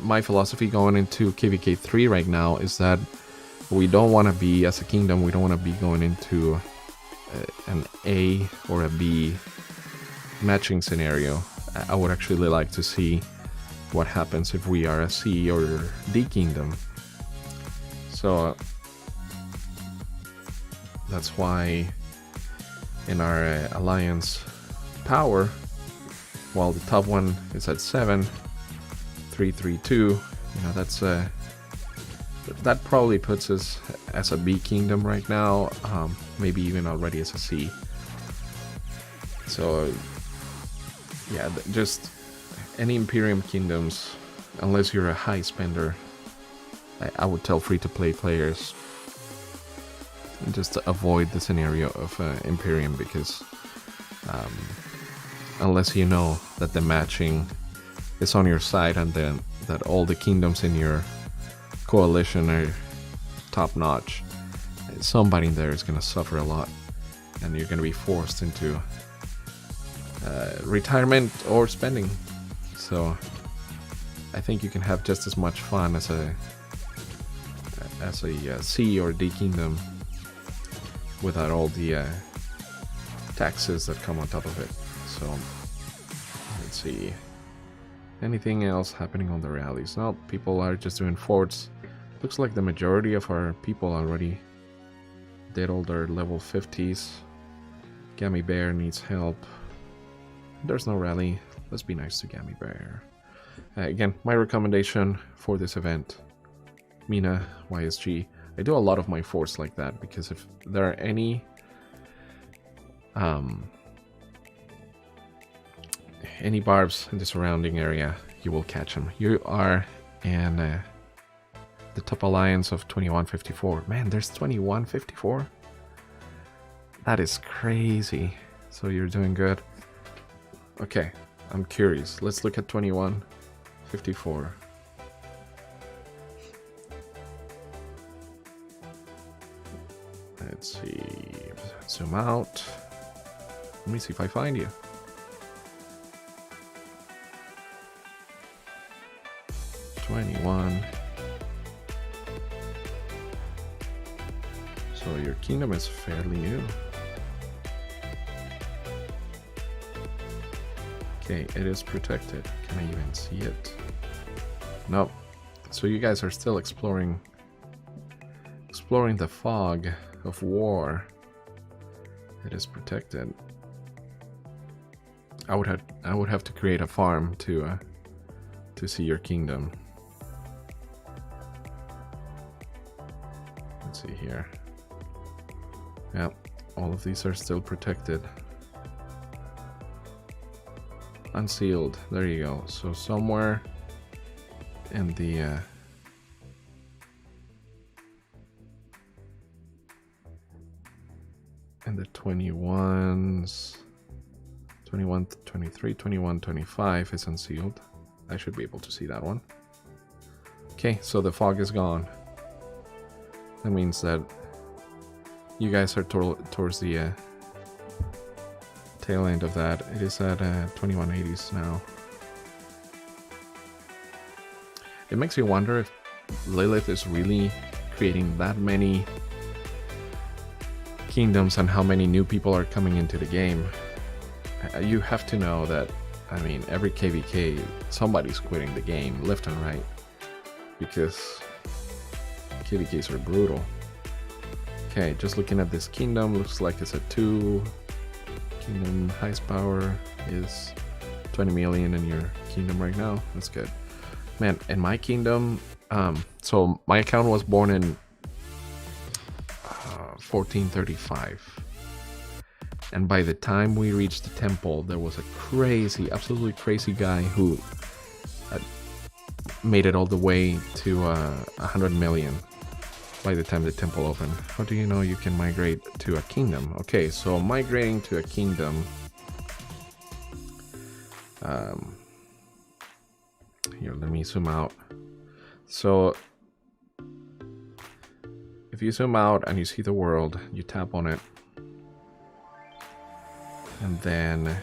My philosophy going into KVK 3 right now is that we don't want to be, as a kingdom, we don't want to be going into an A or a B matching scenario. I would actually like to see what happens if we are a C or D kingdom. So that's why in our alliance power while the top one is at 7, 3, 3, 2. You know, that's that probably puts us as a B kingdom right now, maybe even already as a C. So yeah, just any Imperium kingdoms, unless you're a high spender, I would tell free-to-play players just to avoid the scenario of Imperium, because unless you know that the matching is on your side and then that all the kingdoms in your coalition are top-notch, somebody in there is going to suffer a lot, and you're going to be forced into retirement or spending. So I think you can have just as much fun as a C or D kingdom without all the taxes that come on top of it. So let's see, anything else happening on the rallies? No, people are just doing forts. Looks like the majority of our people already did all their level 50s. Gammy Bear needs help. There's no rally. Let's be nice to Gammy Bear. Again, my recommendation for this event, Mina YSG. I do a lot of my forts like that because if there are any barbs in the surrounding area, you will catch them. You are in the top alliance of 2154. Man, there's 2154. That is crazy. So you're doing good. Okay, I'm curious. Let's look at 2154. Let's see. Zoom out. Let me see if I find you. So your kingdom is fairly new. Okay, it is protected. Can I even see it? Nope. So you guys are still exploring the fog of war. It is protected. I would have to create a farm to see your kingdom. Let's see here. Yeah, all of these are still protected. Unsealed. There you go. So somewhere in the in the 21s, 21, 23, 21, 25 is unsealed. I should be able to see that one. Okay, so the fog is gone. That means that you guys are towards the tail end of that. It is at 2180s now. It makes you wonder if Lilith is really creating that many kingdoms and how many new people are coming into the game. You have to know that, I mean, every KVK, somebody's quitting the game left and right because KVKs are brutal. Okay, just looking at this kingdom, looks like it's a 2. Kingdom highest power is 20 million in your kingdom right now. That's good. Man, in my kingdom, so my account was born in 1435. And by the time we reached the temple, there was a crazy, absolutely crazy guy who made it all the way to 100 million by the time the temple opened. How do you know you can migrate to a kingdom? Okay, so migrating to a kingdom. Here, let me zoom out. So if you zoom out and you see the world, you tap on it. And then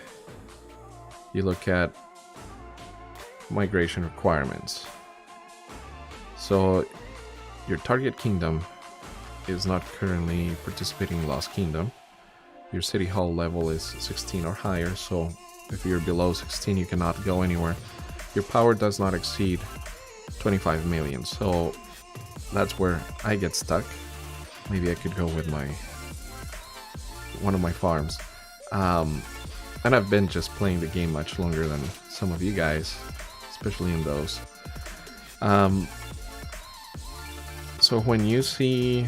you look at migration requirements. So your target kingdom is not currently participating in Lost Kingdom. Your city hall level is 16 or higher, so if you're below 16 you cannot go anywhere. Your power does not exceed 25 million, so that's where I get stuck. Maybe I could go with one of my farms. And I've been just playing the game much longer than some of you guys, especially in those. So when you see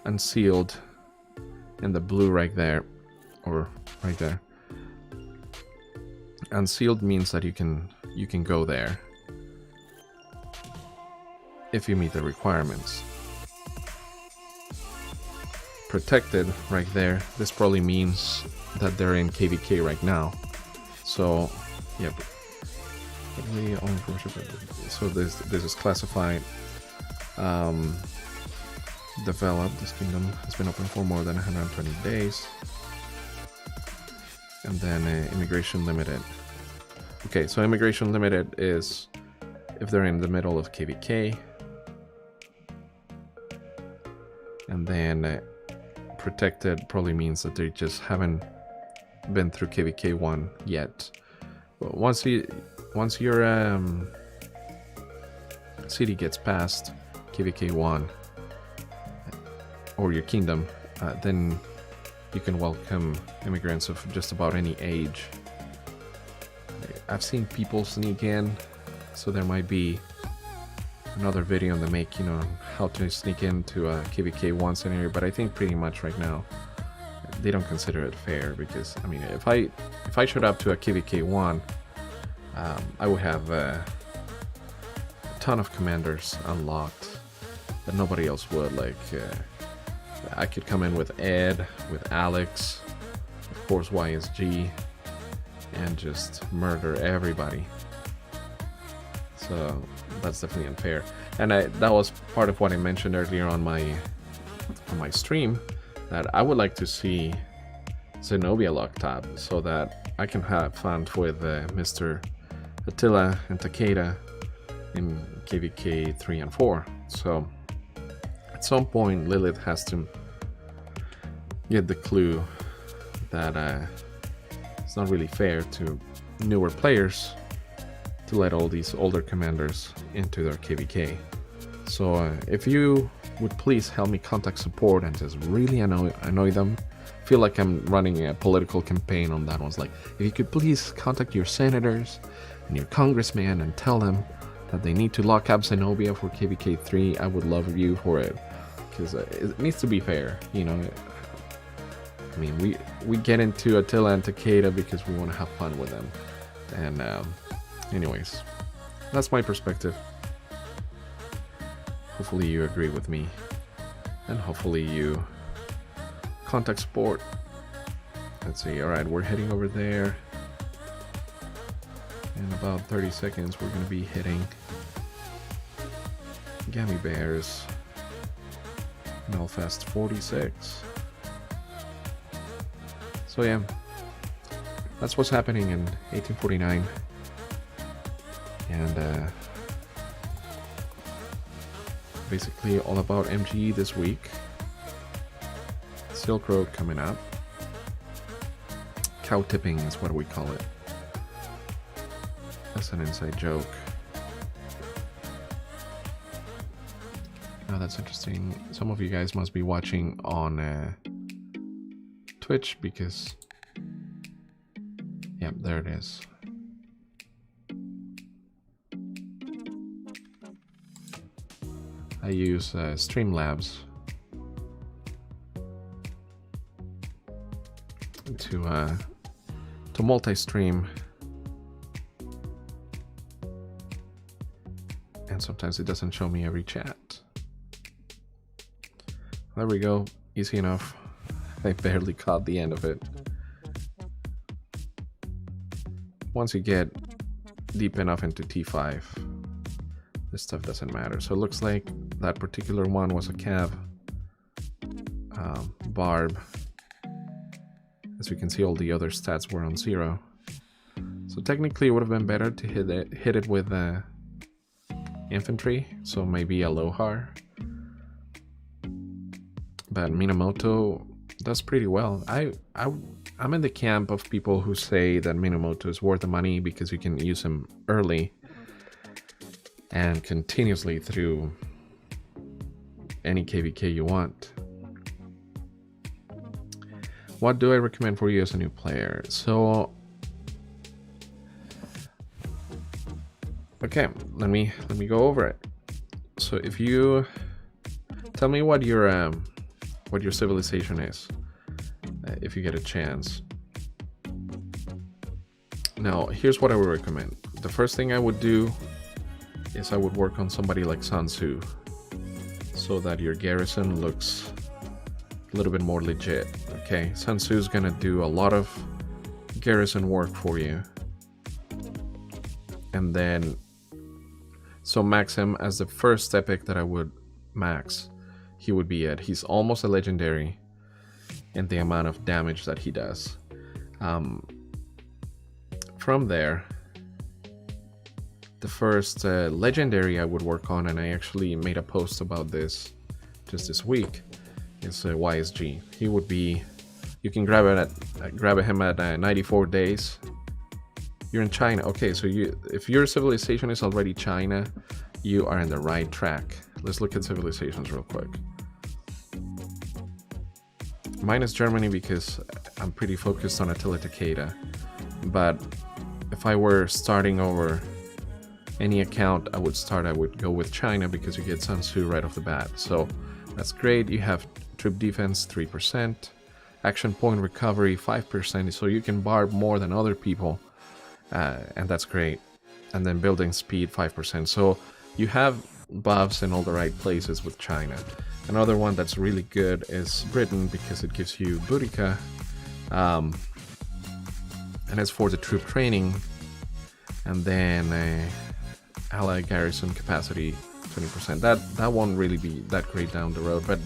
unsealed in the blue right there, or right there, unsealed means that you can go there if you meet the requirements. Protected right there, this probably means that they're in KVK right now. So yep, so this is classified. Developed. This kingdom has been open for more than 120 days. And then immigration limited. Okay, so immigration limited is if they're in the middle of KVK. And then protected probably means that they just haven't been through KVK 1 yet. But once your city gets past KVK 1 or your kingdom, then you can welcome immigrants of just about any age. I've seen people sneak in, so there might be another video in the making on how to sneak into a KVK 1 scenario, but I think pretty much right now they don't consider it fair, because I mean, if I showed up to a KVK 1, I would have a ton of commanders unlocked that nobody else would. Like I could come in with Ed, with Alex, of course YSG, and just murder everybody. So that's definitely unfair. And that was part of what I mentioned earlier on my stream, that I would like to see Zenobia locked up so that I can have fun with Mr. Attila and Takeda in KVK 3 and 4. So at some point Lilith has to get the clue that it's not really fair to newer players to let all these older commanders into their KVK. So if you would please help me contact support and just really annoy them. Feel like I'm running a political campaign on that one. It's like, if you could please contact your senators and your congressman and tell them that they need to lock up Zenobia for KVK 3, I would love you for it, because it needs to be fair, you know. I mean, we get into Attila and Takeda because we want to have fun with them. And anyways, that's my perspective. Hopefully you agree with me, and hopefully you contact support. Let's see. Alright, we're heading over there. In about 30 seconds we're going to be hitting Gummy Bears Melfest 46. So yeah, that's what's happening in 1849. And basically all about MGE this week. Silk Road coming up. Cow tipping is what we call it. That's an inside joke. Oh, that's interesting. Some of you guys must be watching on Twitch, because yeah, there it is. I use Streamlabs to multi-stream, and sometimes it doesn't show me every chat. There we go, easy enough. I barely caught the end of it. Once you get deep enough into T5, this stuff doesn't matter. So it looks like that particular one was a cav barb. As you can see, all the other stats were on 0. So technically it would have been better to hit it with infantry, so maybe a Lohar. But Minamoto does pretty well. I'm in the camp of people who say that Minamoto is worth the money because you can use him early and continuously through any KVK you want. what do I recommend for you as a new player? So, okay, let me go over it. So if you tell me what your civilization is, if you get a chance. Now, here's what I would recommend. The first thing I would do is I would work on somebody like Sun Tzu, so that your garrison looks a little bit more legit. Okay, Sun Tzu is gonna do a lot of garrison work for you, and then so max him as the first epic that I would max. He would be at. He's almost a legendary in the amount of damage that he does. From there, the first legendary I would work on, and I actually made a post about this just this week, is YSG. He would be, you can grab him at 94 days. You're in China. Okay, so if your civilization is already China, you are in the right track. Let's look at civilizations real quick. Mine is Germany because I'm pretty focused on Attila Takeda. But if I were starting over any account I would go with China because you get Sun Tzu right off the bat. So that's great. You have troop defense 3%, action point recovery 5%, so you can barb more than other people, and that's great. And then building speed 5%. So you have buffs in all the right places with China. Another one that's really good is Britain because it gives you Boudica, and it's for the troop training, and then ally garrison capacity 20%. That won't really be that great down the road, but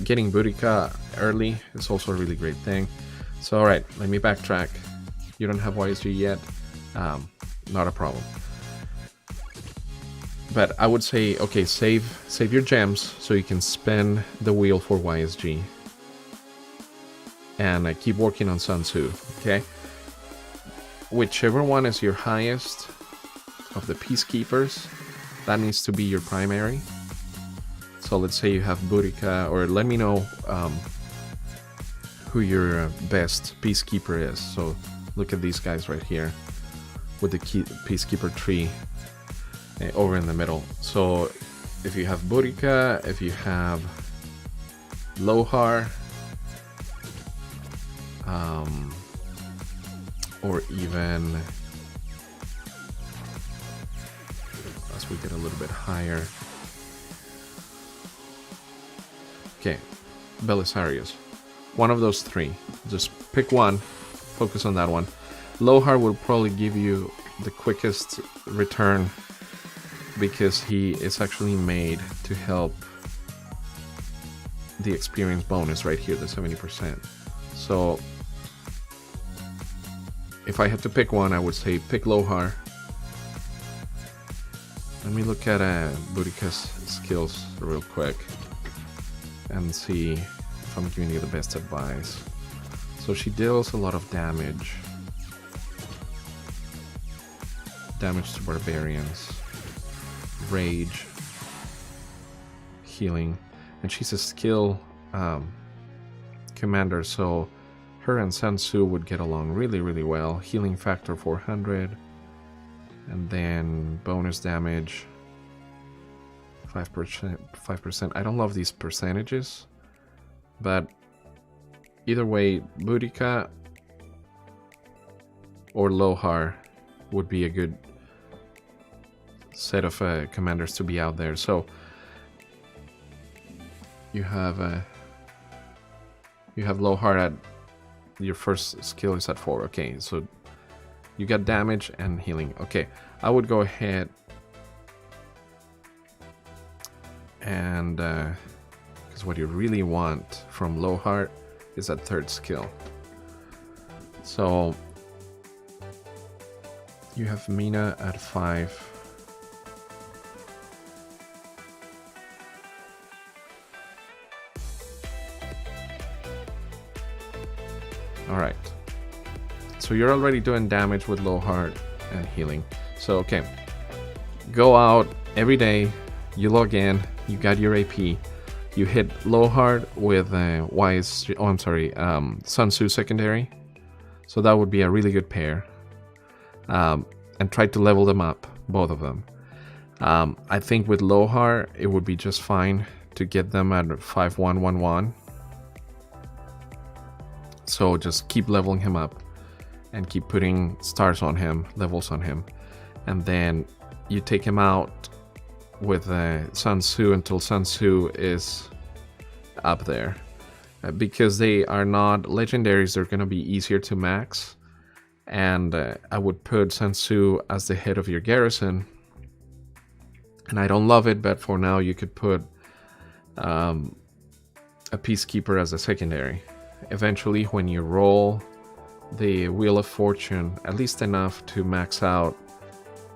getting Boudica early is also a really great thing. So all right, let me backtrack. You don't have YSG yet, not a problem. But I would say, okay, save your gems so you can spin the wheel for YSG, and keep working on Sun Tzu. Okay, whichever one is your highest of the peacekeepers, that needs to be your primary. So let's say you have Boudica, or let me know who your best peacekeeper is. So look at these guys right here with the peacekeeper tree over in the middle. So if you have Boudica, if you have Lohar, or even as we get a little bit higher, okay, Belisarius, one of those three, just pick one, focus on that one. Lohar will probably give you the quickest return because he is actually made to help the experience bonus right here, the 70%. So if I had to pick one, I would say pick Lohar. Let me look at Boudica's skills real quick and see if I'm giving you the best advice. So she deals a lot of damage. Damage to barbarians, rage, healing, and she's a skill commander, so her and Sun Tzu would get along really, really well. Healing factor 400, and then bonus damage 5%. I don't love these percentages, but either way, Boudica or Lohar would be a good set of commanders to be out there. So you have Lohar at your first skill is at 4. Okay, so you got damage and healing. Okay, I would go ahead and because what you really want from Lohar is that third skill. So you have Mina at 5. Alright, so you're already doing damage with Lohar and healing. So okay, go out every day, you log in, you got your AP, You hit Lohard with Sun Tzu secondary. So that would be a really good pair. And try to level them up, both of them. I think with Lohar, it would be just fine to get them at 5-1-1-1. So just keep leveling him up and keep putting stars on him, levels on him. And then you take him out with Sun Tzu until Sun Tzu is up there. Because they are not legendaries, they're going to be easier to max. And I would put Sun Tzu as the head of your garrison. And I don't love it, but for now you could put a Peacekeeper as a secondary. Eventually, when you roll the Wheel of Fortune, at least enough to max out,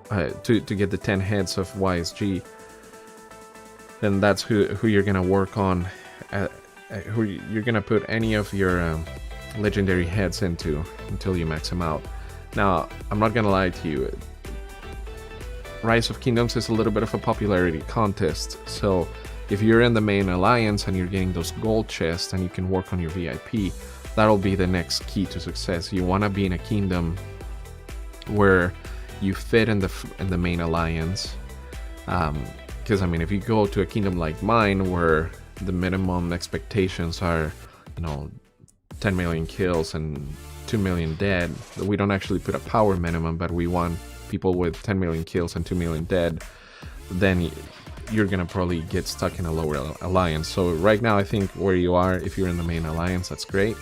to get the 10 heads of YSG, then that's who you're going to work on, who you're going to put any of your legendary heads into until you max them out. Now, I'm not gonna lie to you, Rise of Kingdoms is a little bit of a popularity contest, so if you're in the main alliance and you're getting those gold chests and you can work on your VIP, that'll be the next key to success. You want to be in a kingdom where you fit in the main alliance, because I mean, if you go to a kingdom like mine where the minimum expectations are, 10 million kills and 2 million dead. We don't actually put a power minimum, but we want people with 10 million kills and 2 million dead. Then you're gonna probably get stuck in a lower alliance. So right now, I think where you are, if you're in the main alliance, that's great.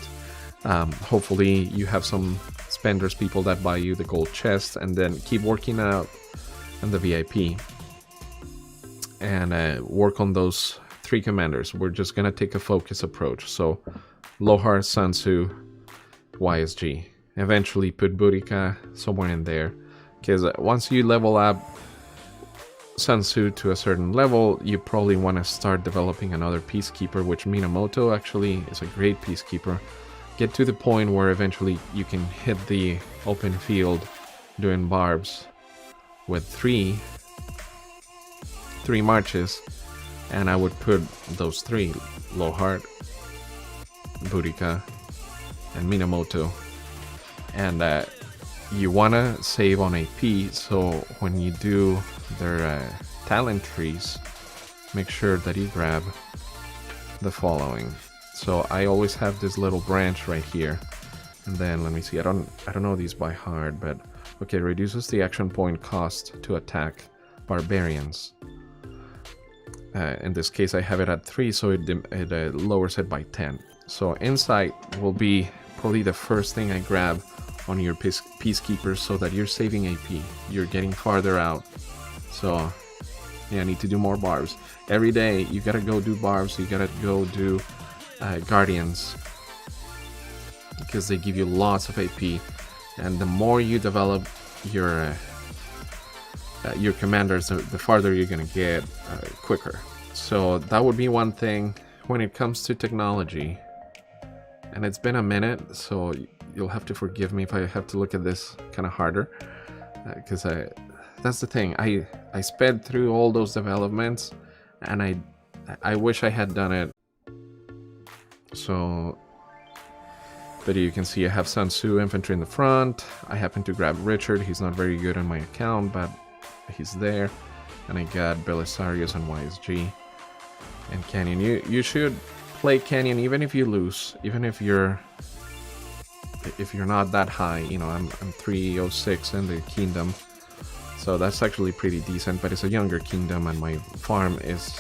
Hopefully you have some spenders, people that buy you the gold chest, and then keep working out on the VIP and work on those 3 commanders. We're just gonna take a focus approach. So Lohar, Sun Tzu, YSG. Eventually put Boudica somewhere in there, because once you level up Sun Tzu to a certain level, you probably want to start developing another Peacekeeper, which Minamoto actually is a great Peacekeeper. Get to the point where eventually you can hit the open field doing barbs with three marches, and I would put those 3, Lohar, Boudica, and Minamoto, and you want to save on AP, so when you do their talent trees, make sure that you grab the following. So I always have this little branch right here, and then let me see, I don't know these by heart, but okay, reduces the action point cost to attack barbarians. In this case I have it at 3, so it lowers it by 10. So Insight will be probably the first thing I grab on your Peacekeepers, so that you're saving AP. You're getting farther out. So yeah, I need to do more barbs. Every day you gotta go do barbs, you gotta go do Guardians, because they give you lots of AP. And the more you develop your commanders, the farther you're gonna get quicker. So that would be one thing. When it comes to technology, and it's been a minute, so you'll have to forgive me if I have to look at this kind of harder, because that's the thing. I sped through all those developments, and I wish I had done it. So, but you can see I have Sun Tzu infantry in the front. I happen to grab Richard. He's not very good on my account, but he's there. And I got Belisarius and YSG and Canyon. You should play Canyon even if you lose, even if you're not that high. I'm 306 in the kingdom, so that's actually pretty decent, but it's a younger kingdom and my farm is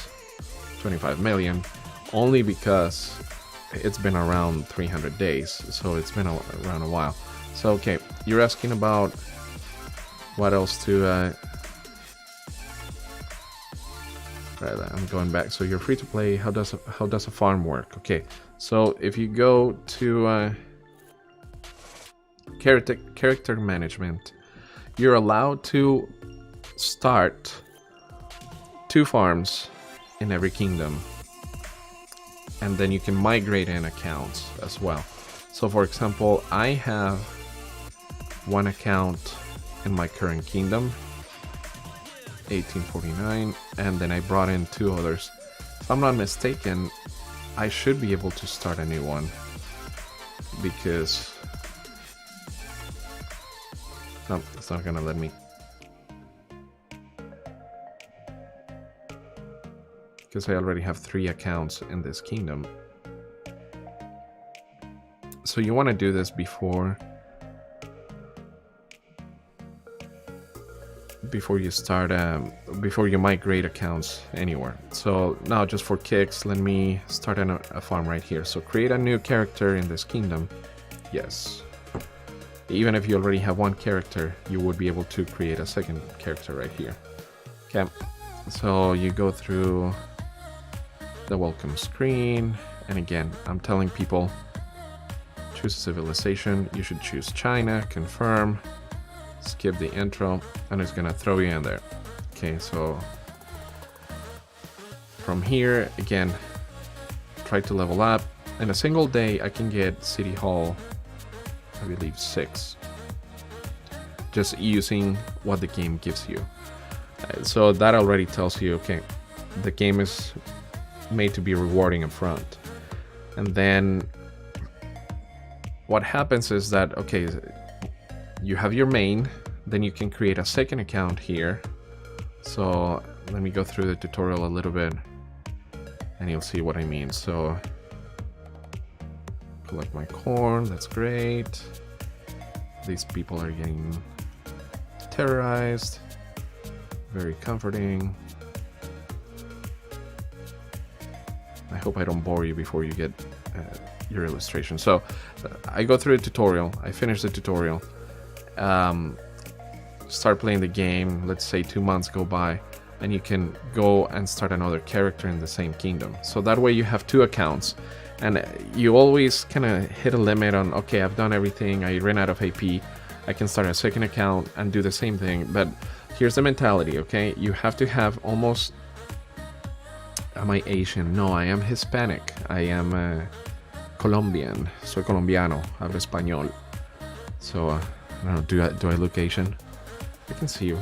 25 million only because it's been around 300 days, so it's been around a while. So okay, you're asking about what else to right, I'm going back. So you're free to play. How does a farm work? Okay, so if you go to character management, you're allowed to start 2 farms in every kingdom, and then you can migrate in accounts as well. So for example, I have 1 account in my current kingdom, 1849, and then I brought in 2 others, if I'm not mistaken, I should be able to start a new one. Because... no, it's not gonna let me. Because I already have 3 accounts in this kingdom. So you want to do this before you start, before you migrate accounts anywhere. So now, just for kicks, let me start a farm right here. So create a new character in this kingdom. Yes. Even if you already have 1 character, you would be able to create a second character right here. Okay. So you go through the welcome screen, and again, I'm telling people, choose a civilization. You should choose China, confirm, skip the intro, and it's gonna throw you in there. Okay, so from here, again, try to level up. In a single day, I can get City Hall, I believe 6, just using what the game gives you. So that already tells you, okay, the game is made to be rewarding up front. And then what happens is that, okay, you have your main, then you can create a second account here. So let me go through the tutorial a little bit and you'll see what I mean. So collect my corn, that's great. These people are getting terrorized, very comforting. I hope I don't bore you before you get your illustration. So I go through a tutorial, I finish the tutorial, start playing the game, let's say 2 months go by, and you can go and start another character in the same kingdom. So that way you have 2 accounts, and you always kind of hit a limit on, okay, I've done everything, I ran out of AP, I can start a second account and do the same thing. But here's the mentality, okay? You have to have almost... Am I Asian? No, I am Hispanic. I am Colombian. Soy colombiano. Hablo español. So, I don't know, do I look Asian? I can see you.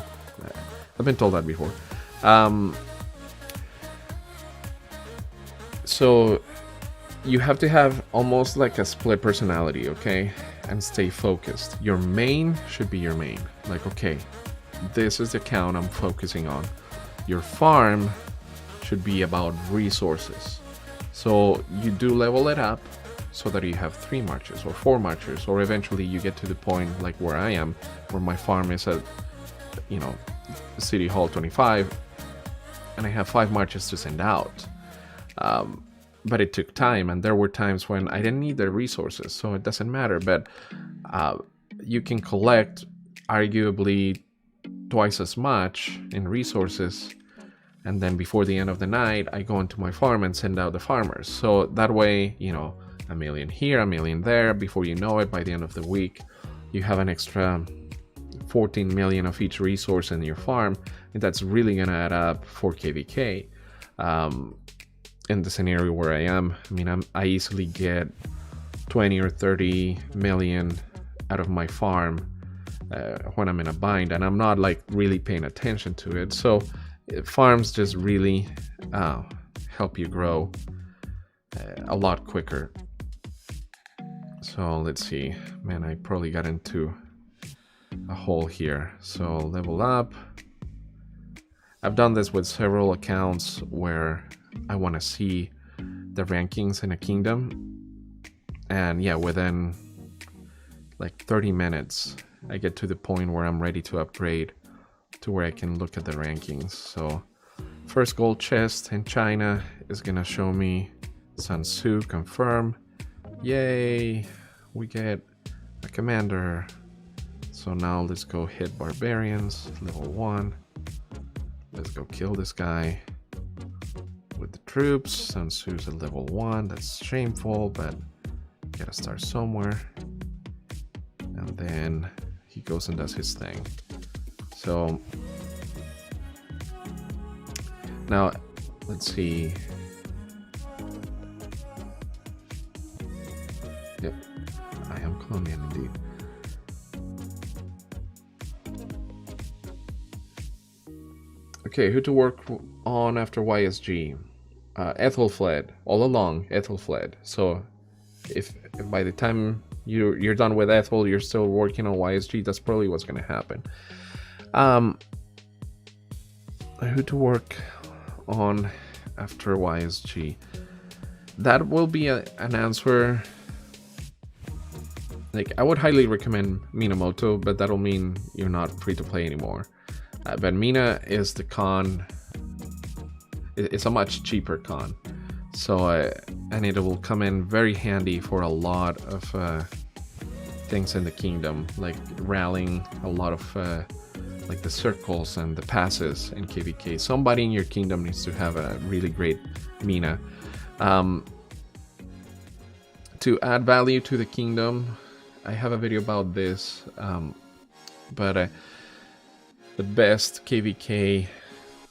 I've been told that before. So, you have to have almost like a split personality, okay? And stay focused. Your main should be your main. Like, okay, this is the account I'm focusing on. Your farm should be about resources. So you do level it up so that you have 3 marches or 4 marches, or eventually you get to the point like where I am, where my farm is at, you know, City Hall 25, and I have 5 marches to send out. But it took time, and there were times when I didn't need the resources, so it doesn't matter. But you can collect arguably twice as much in resources, and then before the end of the night, I go into my farm and send out the farmers. So that way, you know, a million here, a million there. Before you know it, by the end of the week, you have an extra 14 million of each resource in your farm, and that's really gonna add up for KVK. In the scenario where I am, I mean, I easily get 20 or 30 million out of my farm when I'm in a bind, and I'm not like really paying attention to it. So farms just really help you grow a lot quicker. So let's see, man, I probably got into a hole here. So level up. I've done this with several accounts where I want to see the rankings in a kingdom, and yeah, within like 30 minutes I get to the point where I'm ready to upgrade to where I can look at the rankings. So first gold chest in China is gonna show me Sun Tzu, confirm. Yay, we get a commander. So now let's go hit barbarians, level 1. Let's go kill this guy with the troops. Sun Tzu's at level 1. That's shameful, but gotta start somewhere. And then he goes and does his thing. So now let's see. Yep, I am Colombian indeed. Okay, who to work on after YSG? Ethel fled all along. Ethel fled. So if by the time you're done with Ethel, you're still working on YSG, that's probably what's going to happen. Who to work on after YSG? That will be an answer. Like, I would highly recommend Minamoto, but that'll mean you're not free to play anymore. But Mina is the con. It's a much cheaper con. So, and it will come in very handy for a lot of things in the kingdom, like rallying a lot of like the circles and the passes in KVK. Somebody in your kingdom needs to have a really great Mina. To add value to the kingdom, I have a video about this, but the best KVK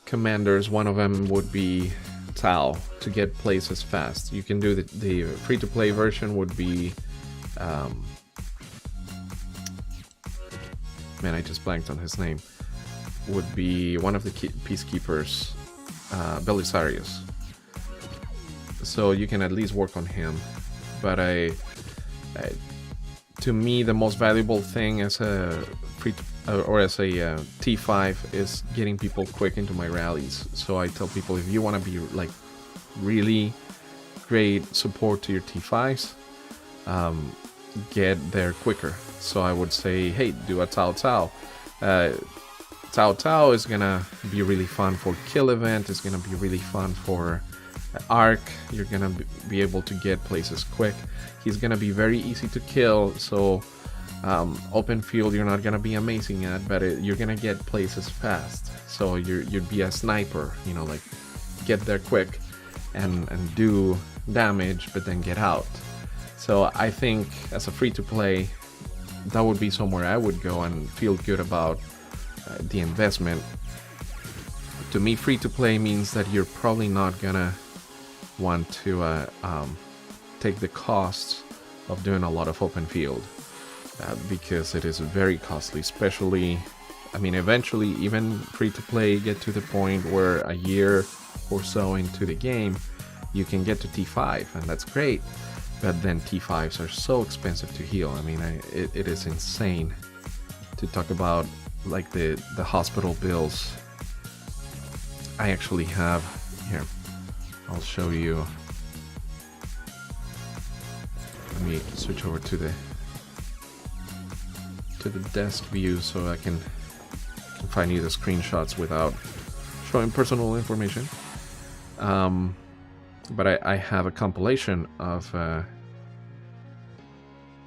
commanders, one of them would be Tao, to get places fast. You can do the free-to-play version would be man, I just blanked on his name. Would be one of the peacekeepers, Belisarius. So you can at least work on him. But to me, the most valuable thing as a as a T5 is getting people quick into my rallies. So I tell people, if you want to be like really great support to your T5s, get there quicker. So I would say, hey, do a Tao Tao. Tao Tao is gonna be really fun for kill event. It's gonna be really fun for arc. You're gonna be able to get places quick. He's gonna be very easy to kill. So open field you're not gonna be amazing at, but you're gonna get places fast. So you'd be a sniper, you know, like get there quick and do damage, but then get out. So I think as a free-to-play, that would be somewhere I would go and feel good about the investment. To me, free-to-play means that you're probably not gonna want to take the costs of doing a lot of open field, because it is very costly, especially, I mean, eventually even free-to-play get to the point where a year or so into the game, you can get to T5, and that's great. But then T5s are so expensive to heal. I mean, it is insane to talk about like the hospital bills. I actually have here. I'll show you. Let me switch over to the desk view so I can find you the screenshots without showing personal information. But I have a compilation of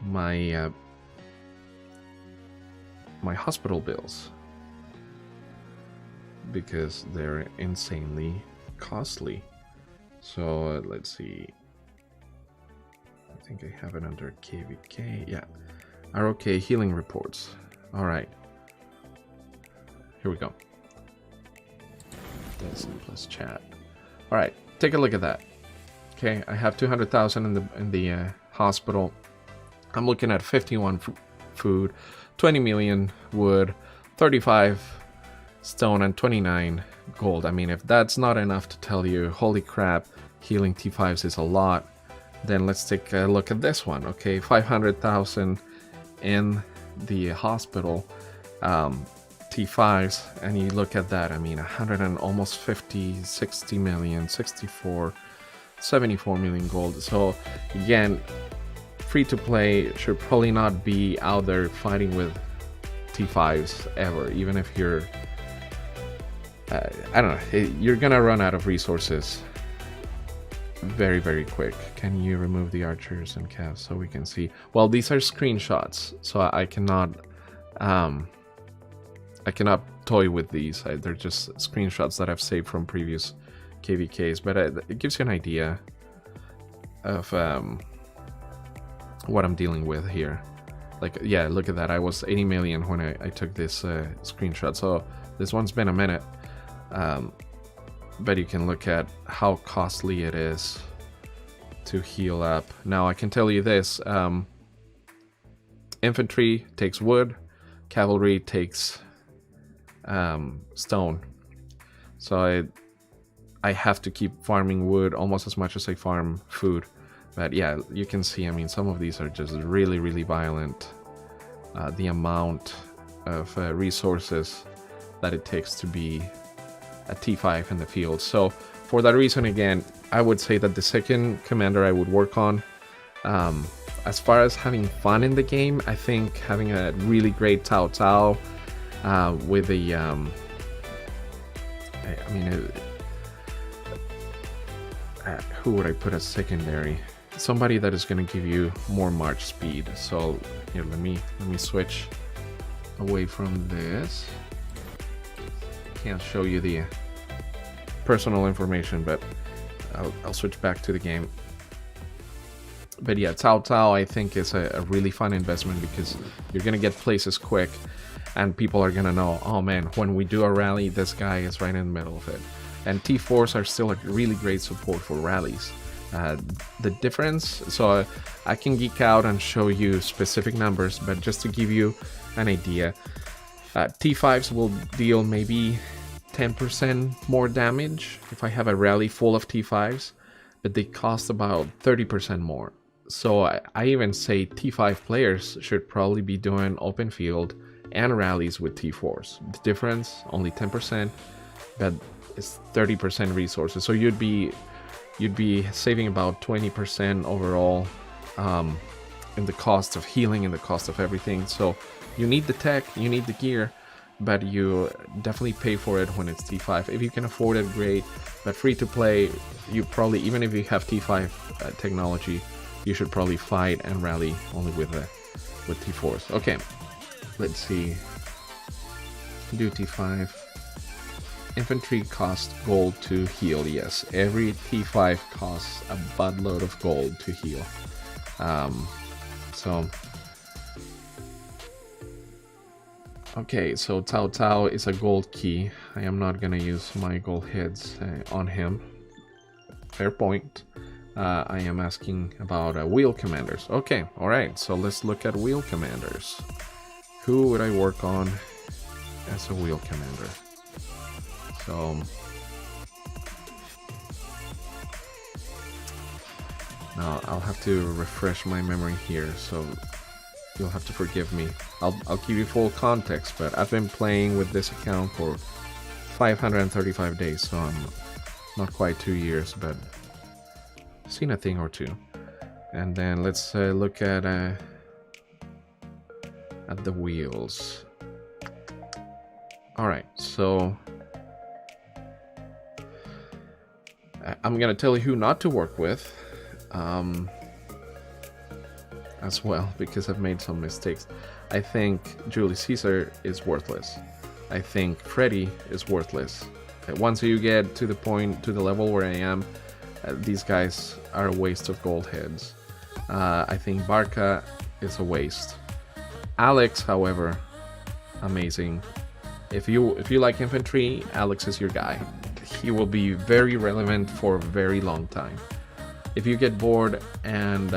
my my hospital bills because they're insanely costly. So let's see. I think I have it under KVK. Yeah, ROK healing reports. All right, here we go. Desk plus chat. All right. Take a look at that. Okay, I have 200,000 in the hospital. I'm looking at 51 food, 20 million wood, 35 stone, and 29 gold. I mean, if that's not enough to tell you, holy crap, healing T5s is a lot, then let's take a look at this one. Okay, 500,000 in the hospital, T5s, and you look at that, I mean, 100 and almost 50, 60 million, 64, 74 million gold. So again, free to play should probably not be out there fighting with T5s ever, even if you're I don't know, you're gonna run out of resources very, very quick. Can you remove the archers and calves so we can see? Well, these are screenshots, so I cannot toy with these. They're just screenshots that I've saved from previous KVKs, but it gives you an idea of what I'm dealing with here. Like, yeah, look at that. I was 80 million when I took this screenshot, so this one's been a minute. But you can look at how costly it is to heal up. Now, I can tell you this. Infantry takes wood. Cavalry takes stone. So I have to keep farming wood almost as much as I farm food. But yeah, you can see, I mean, some of these are just really, really violent. The amount of resources that it takes to be a T5 in the field. So for that reason, again, I would say that the second commander I would work on. As far as having fun in the game, I think having a really great Cao Cao with the, who would I put as secondary? Somebody that is going to give you more march speed. So here, let me switch away from this. Can't show you the personal information, but I'll switch back to the game. But yeah, Cao Cao I think is a really fun investment because you're gonna get places quick, and people are gonna know, oh man, when we do a rally, this guy is right in the middle of it. And T4s are still a really great support for rallies. The difference, so I can geek out and show you specific numbers, but just to give you an idea, T5s will deal maybe 10% more damage if I have a rally full of T5s, but they cost about 30% more. So I even say T5 players should probably be doing open field and rallies with T4s. The difference, only 10%, but it's 30% resources. So you'd be saving about 20% overall in the cost of healing, in the cost of everything. So you need the tech, you need the gear, but you definitely pay for it when it's T5. If you can afford it, great. But free to play, you probably, even if you have T5 technology, you should probably fight and rally only with T4s. Okay, let's see. Do T5. Infantry cost gold to heal. Yes, every T5 costs a buttload of gold to heal. Okay, so Cao Cao is a gold key. I am not gonna use my gold heads on him. Fair point. I am asking about wheel commanders. Okay, alright, so let's look at wheel commanders. Who would I work on as a wheel commander? So now I'll have to refresh my memory here, so you'll have to forgive me. I'll give you full context, but I've been playing with this account for 535 days, so I'm not quite 2 years, but seen a thing or two. And then let's look at the wheels. All right, so I'm gonna tell you who not to work with as well, because I've made some mistakes. I think Julius Caesar is worthless. I think Freddy is worthless. Once you get to the level where I am, these guys are a waste of gold heads. I think Barca is a waste. Alex, however, amazing. If you like infantry, Alex is your guy. He will be very relevant for a very long time. If you get bored and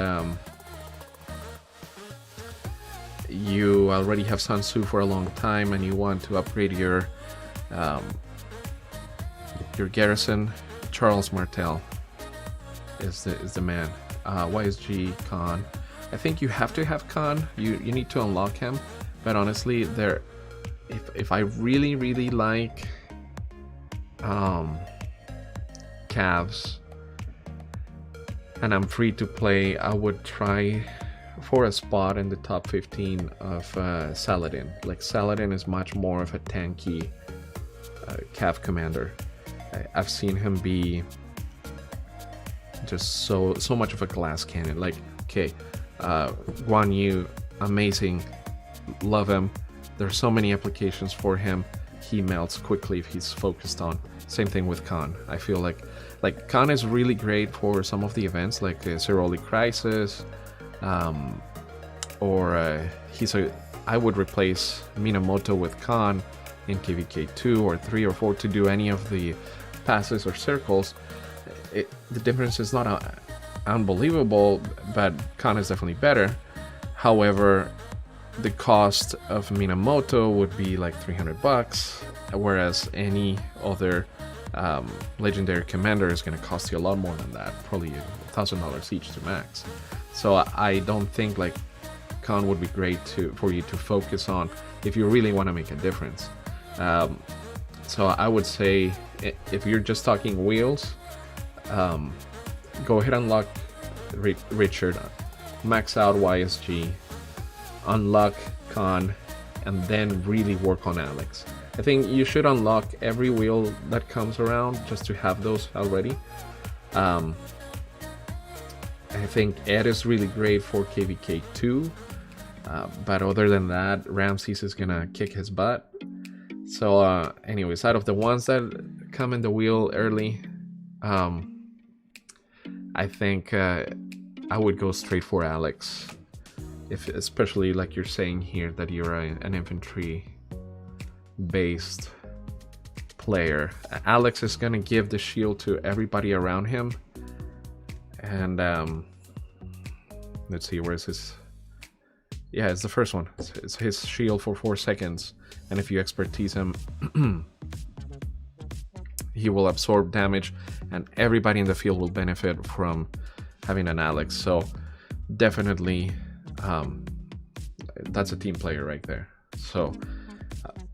you already have Sun Tzu for a long time and you want to upgrade your garrison, Charles Martel is the man. YSG Khan. I think you have to have Khan. You need to unlock him. But honestly, if I really like calves and I'm free to play, I would try for a spot in the top 15 of Saladin. Like, Saladin is much more of a tanky cav commander. I've seen him be just so much of a glass cannon. Like, okay, Guan Yu, amazing, love him. There's so many applications for him. He melts quickly if he's focused on. Same thing with Khan. I feel like Khan is really great for some of the events, like Ceroli Crisis, or I would replace Minamoto with Khan in KVK 2 or 3 or 4 to do any of the passes or circles. The difference is not unbelievable, but Khan is definitely better. However, the cost of Minamoto would be like $300, whereas any other legendary commander is going to cost you a lot more than that, probably $1,000 each to max. So I don't think like Khan would be great for you to focus on if you really want to make a difference. So I would say if you're just talking wheels, go ahead and unlock Richard, max out YSG, unlock Khan, and then really work on Alex. I think you should unlock every wheel that comes around just to have those already. I think Ed is really great for KVK 2, but other than that, Ramses is gonna kick his butt. So anyways, out of the ones that come in the wheel early, I think I would go straight for Alex, especially like you're saying here that you're an infantry based player. Alex is gonna give the shield to everybody around him, and let's see, where's his? Yeah, it's the first one. It's his shield for 4 seconds, and if you expertise him, he will absorb damage, and everybody in the field will benefit from having an Alex. So definitely, that's a team player right there. So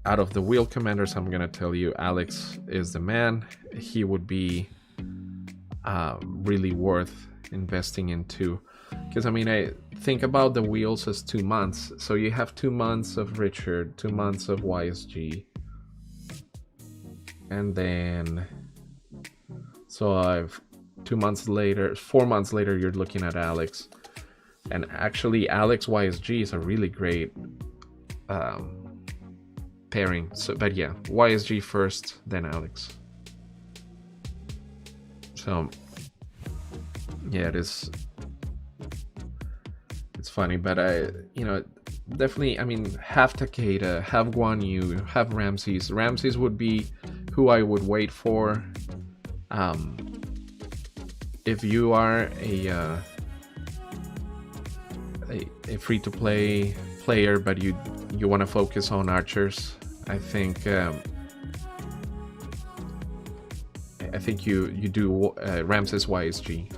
out of the wheel commanders, I'm gonna tell you Alex is the man. He would be really worth investing into, because I mean, I think about the wheels as 2 months. So you have 2 months of Richard, 2 months of YSG, and then so I've 2 months later, 4 months later, you're looking at Alex. And actually Alex YSG is a really great pairing. So, but yeah, YSG first, then Alex. So yeah, it's funny, but definitely, I mean, have Takeda, have Guan Yu, have Ramses. Ramses would be who I would wait for. If you are a free-to-play player, but you want to focus on archers, I think you do Ramses YSG.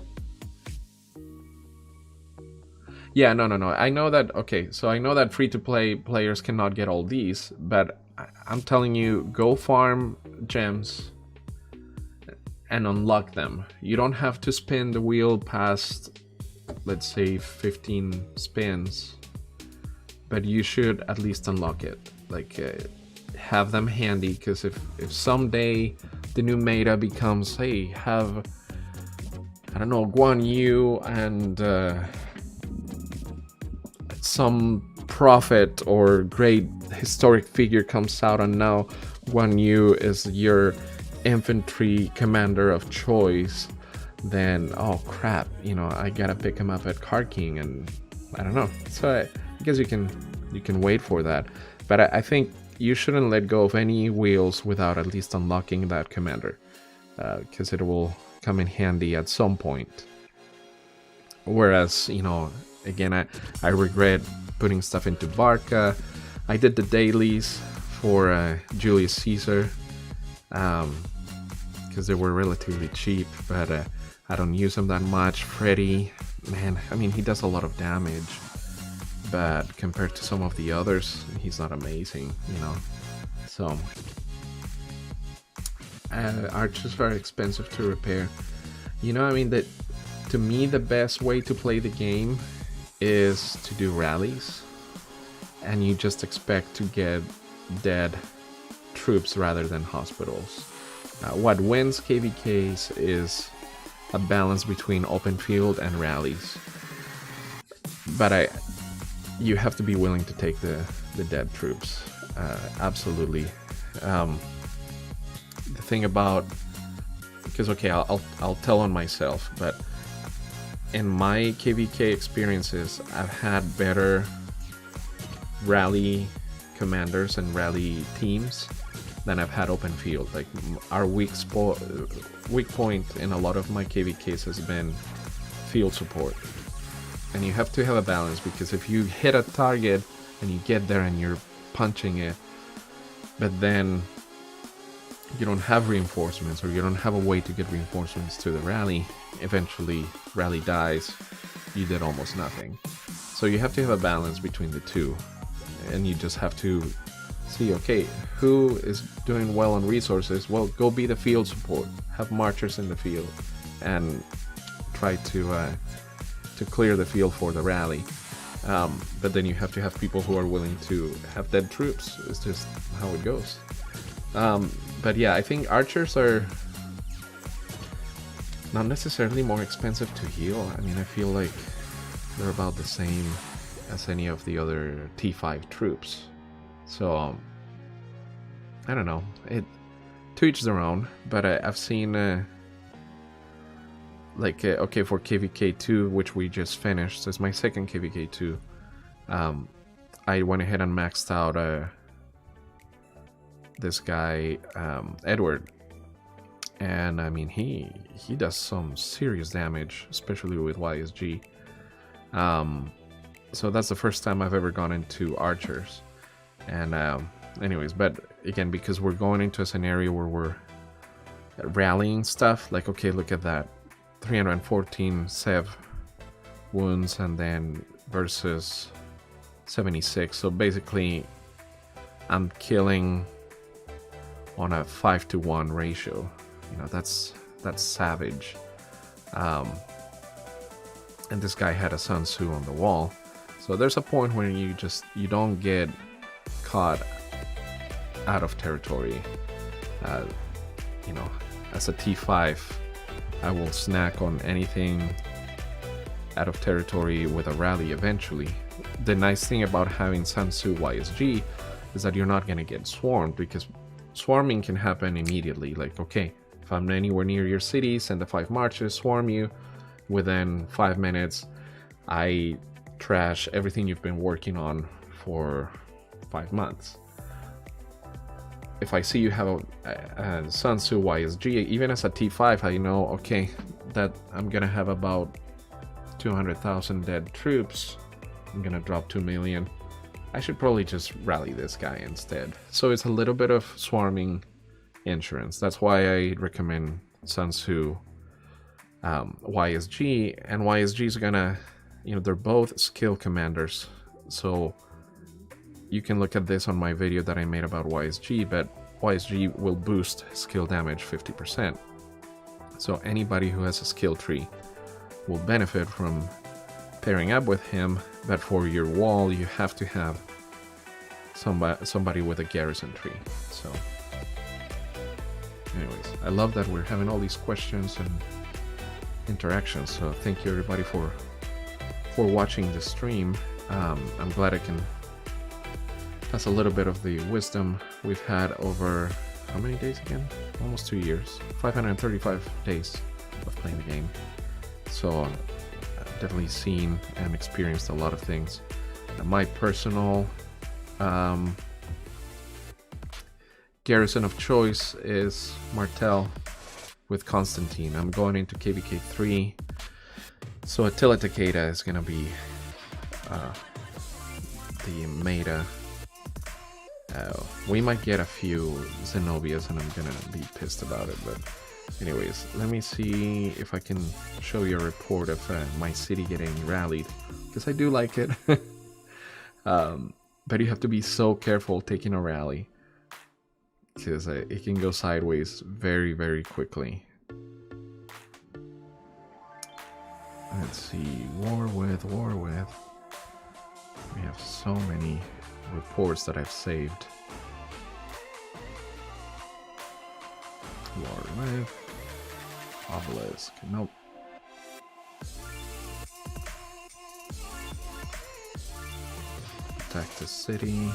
Yeah, no. I know that. Okay, so I know that free-to-play players cannot get all these, but I'm telling you, go farm gems and unlock them. You don't have to spin the wheel past, let's say, 15 spins, but you should at least unlock it. Like, have them handy, because if someday the new meta becomes, hey, have, I don't know, Guan Yu and some prophet or great historic figure comes out, and now Guan Yu is your infantry commander of choice, then oh crap, I gotta pick him up at Card King, and I don't know. So I guess you can wait for that, but I think you shouldn't let go of any wheels without at least unlocking that commander, because it will come in handy at some point. Whereas, again, I regret putting stuff into Barca. I did the dailies for Julius Caesar, because they were relatively cheap, but I don't use them that much. Freddy, man, I mean, he does a lot of damage, but compared to some of the others, he's not amazing, So archers are expensive to repair. I mean, that to me the best way to play the game is to do rallies, and you just expect to get dead troops rather than hospitals. What wins KVKs is a balance between open field and rallies, but you have to be willing to take the dead troops. Absolutely. The thing about, because okay, I'll tell on myself, but in my KVK experiences, I've had better rally commanders and rally teams than I've had open field. Like, our weak point in a lot of my KVKs has been field support, and you have to have a balance, because if you hit a target and you get there and you're punching it, but then you don't have reinforcements, or you don't have a way to get reinforcements to the rally, eventually rally dies, you did almost nothing. So you have to have a balance between the two, and you just have to see, okay, who is doing well on resources? Well, go be the field support, have marchers in the field, and try to clear the field for the rally. But then you have to have people who are willing to have dead troops. It's just how it goes. But yeah, I think archers are not necessarily more expensive to heal. I mean, I feel like they're about the same as any of the other T5 troops. So, I don't know. To each their own, but I've seen, okay, for KVK2, which we just finished, so it's my second KVK2, I went ahead and maxed out this guy, Edward. And I mean, he does some serious damage, especially with YSG. So that's the first time I've ever gone into archers. And anyways, but again, because we're going into a scenario where we're rallying stuff, like, okay, look at that, 314 Sev wounds, and then versus 76. So basically, I'm killing on a 5-to-1 ratio. You know, that's savage. And this guy had a Sun Tzu on the wall. So there's a point where you don't get caught out of territory. You know, as a T5, I will snack on anything out of territory with a rally eventually. The nice thing about having Sun Tzu YSG is that you're not going to get swarmed, because swarming can happen immediately. Like, okay, if I'm anywhere near your city, send the 5 marches, swarm you. Within 5 minutes, I trash everything you've been working on for 5 months. If I see you have a Sun Tzu YSG, even as a T5, I know, okay, that I'm gonna have about 200,000 dead troops. I'm gonna drop 2 million. I should probably just rally this guy instead. So it's a little bit of swarming insurance. That's why I recommend Sun Tzu YSG, and YSG is gonna, you know, they're both skill commanders. So you can look at this on my video that I made about YSG, but YSG will boost skill damage 50%. So anybody who has a skill tree will benefit from pairing up with him, but for your wall you have to have somebody with a garrison tree. So anyways, I love that we're having all these questions and interactions, so thank you everybody for watching the stream. I'm glad I can pass a little bit of the wisdom we've had over, how many days again? Almost 2 years. 535 days of playing the game. So I've definitely seen and experienced a lot of things. My personal garrison of choice is Martel with Constantine. I'm going into KVK 3, so Attila Takeda is gonna be the meta. We might get a few Zenobias and I'm gonna be pissed about it, but anyways, let me see if I can show you a report of my city getting rallied, because I do like it. But you have to be so careful taking a rally, because it can go sideways very, very quickly. Let's see, war with. We have so many reports that I've saved. War with obelisk. Nope. Attack the city.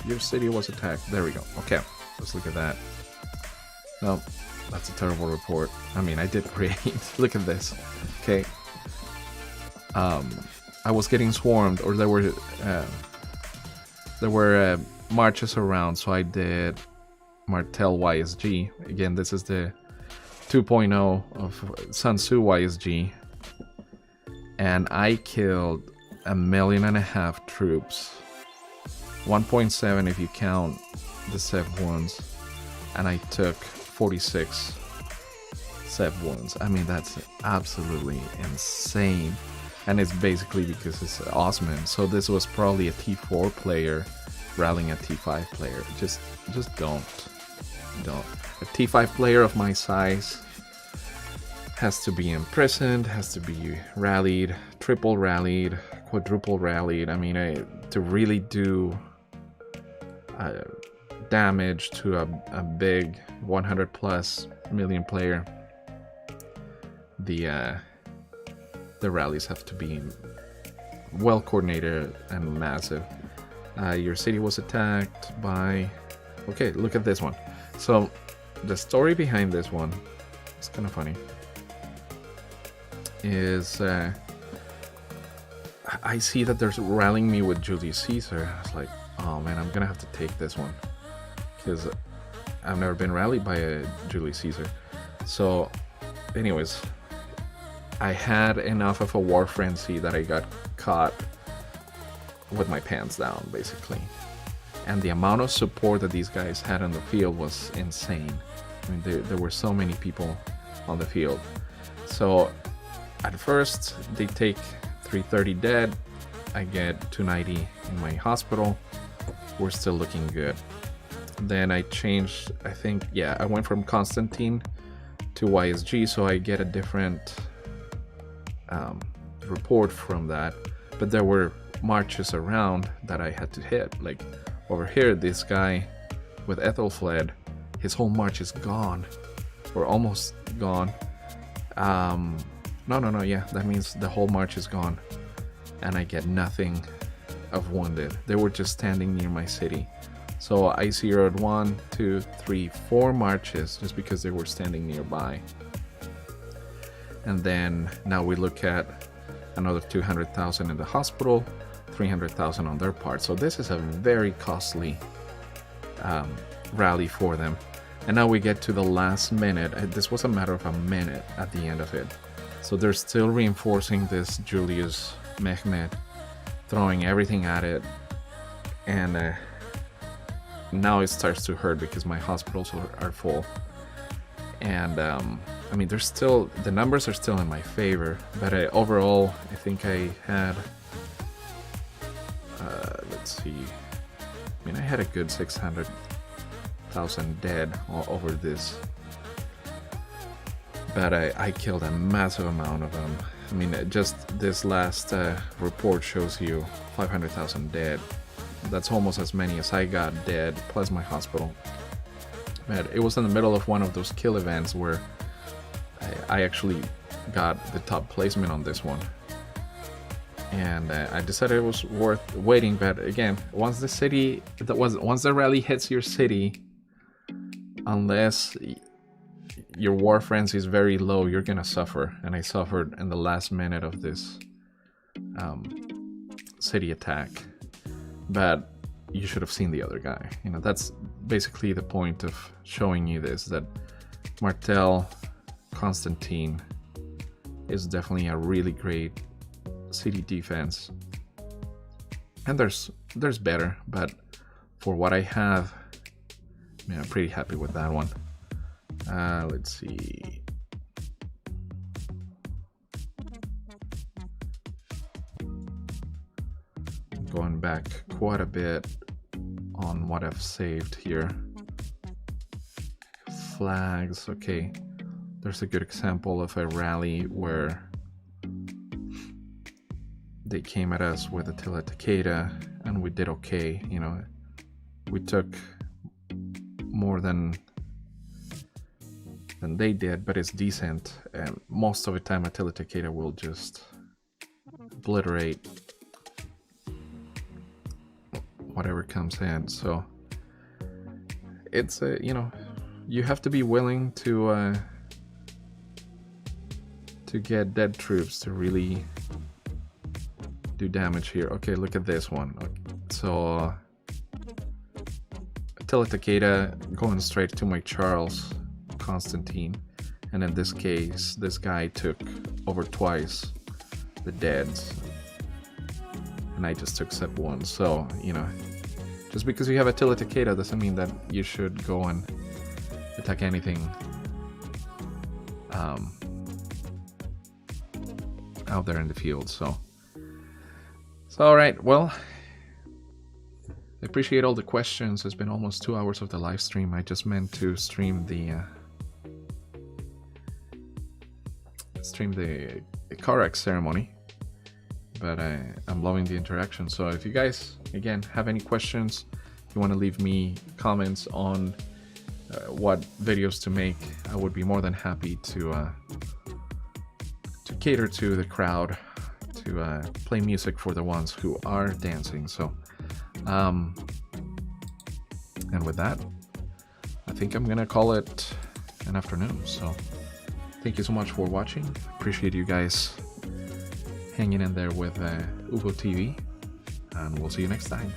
Your city was attacked. There we go. Okay, let's look at that. No, that's a terrible report. I mean, I did create. Look at this. Okay. I was getting swarmed, or there were marches around, so I did Martel YSG. Again, this is the 2.0 of Sun Tzu YSG, and I killed 1.5 million troops 1.7 if you count the Sev wounds, and I took 46 Sev wounds. I mean, that's absolutely insane, and it's basically because it's Osman. So this was probably a T4 player rallying a T5 player. Just don't. A T5 player of my size has to be imprisoned, has to be rallied, triple rallied, quadruple rallied. I mean, to really do damage to a big 100 plus million player, the rallies have to be well coordinated and massive. Your city was attacked by... Okay, look at this one. So the story behind this one, it's kind of funny, is I see that they're rallying me with Julius Caesar. I was like, oh man, I'm gonna have to take this one, because I've never been rallied by a Julius Caesar. So anyways, I had enough of a war frenzy that I got caught with my pants down, basically. And the amount of support that these guys had on the field was insane. I mean, there were so many people on the field. So at first, they take 330 dead. I get 290 in my hospital. We're still looking good. Then I changed, I think, yeah, I went from Constantine to YSG, so I get a different report from that. But there were marches around that I had to hit. Like over here, this guy with Ethelfled, his whole march is gone, or almost gone. No, yeah, that means the whole march is gone, and I get nothing of wounded. They were just standing near my city. So I zeroed 1, 2, 3, 4 marches just because they were standing nearby. And then now we look at another 200,000 in the hospital, 300,000 on their part. So this is a very costly rally for them. And now we get to the last minute. This was a matter of a minute at the end of it. So they're still reinforcing this Julius Mehmed, throwing everything at it. And now it starts to hurt because my hospitals are full. And I mean, there's still, the numbers are still in my favor, but overall, I think I had, let's see, I mean, I had a good 600,000 dead over this, but I killed a massive amount of them. I mean, just this last report shows you 500,000 dead. That's almost as many as I got dead, plus my hospital. But it was in the middle of one of those kill events where I actually got the top placement on this one. And I decided it was worth waiting. But again, once the rally hits your city, unless your war frenzy is very low, you're gonna suffer. And I suffered in the last minute of this city attack. But you should have seen the other guy. You know, that's basically the point of showing you this, that Martel Constantine is definitely a really great city defense. And there's better, but for what I have, I mean, I'm pretty happy with that one. Let's see. Going back quite a bit on what I've saved here. Flags, okay. There's a good example of a rally where they came at us with Attila Takeda and we did okay. You know, we took more than they did, but it's decent. And most of the time Attila Takeda will just obliterate whatever comes in. So it's you know, you have to be willing to get dead troops to really do damage here. Okay, look at this one. So Attila Takeda going straight to my Charles Constantine, and in this case this guy took over twice the deads and I just took step 1. So, you know, Just because you have a Tila Takeda doesn't mean that you should go and attack anything out there in the field. So all right. Well, I appreciate all the questions. It's been almost 2 hours of the live stream. I just meant to stream the Karuak ceremony, but I'm loving the interaction. So if you guys again have any questions, you want to leave me comments on what videos to make, I would be more than happy to cater to the crowd, to play music for the ones who are dancing. So and with that, I think I'm gonna call it an afternoon. So thank you so much for watching. Appreciate you guys hanging in there with Ugo TV, and we'll see you next time.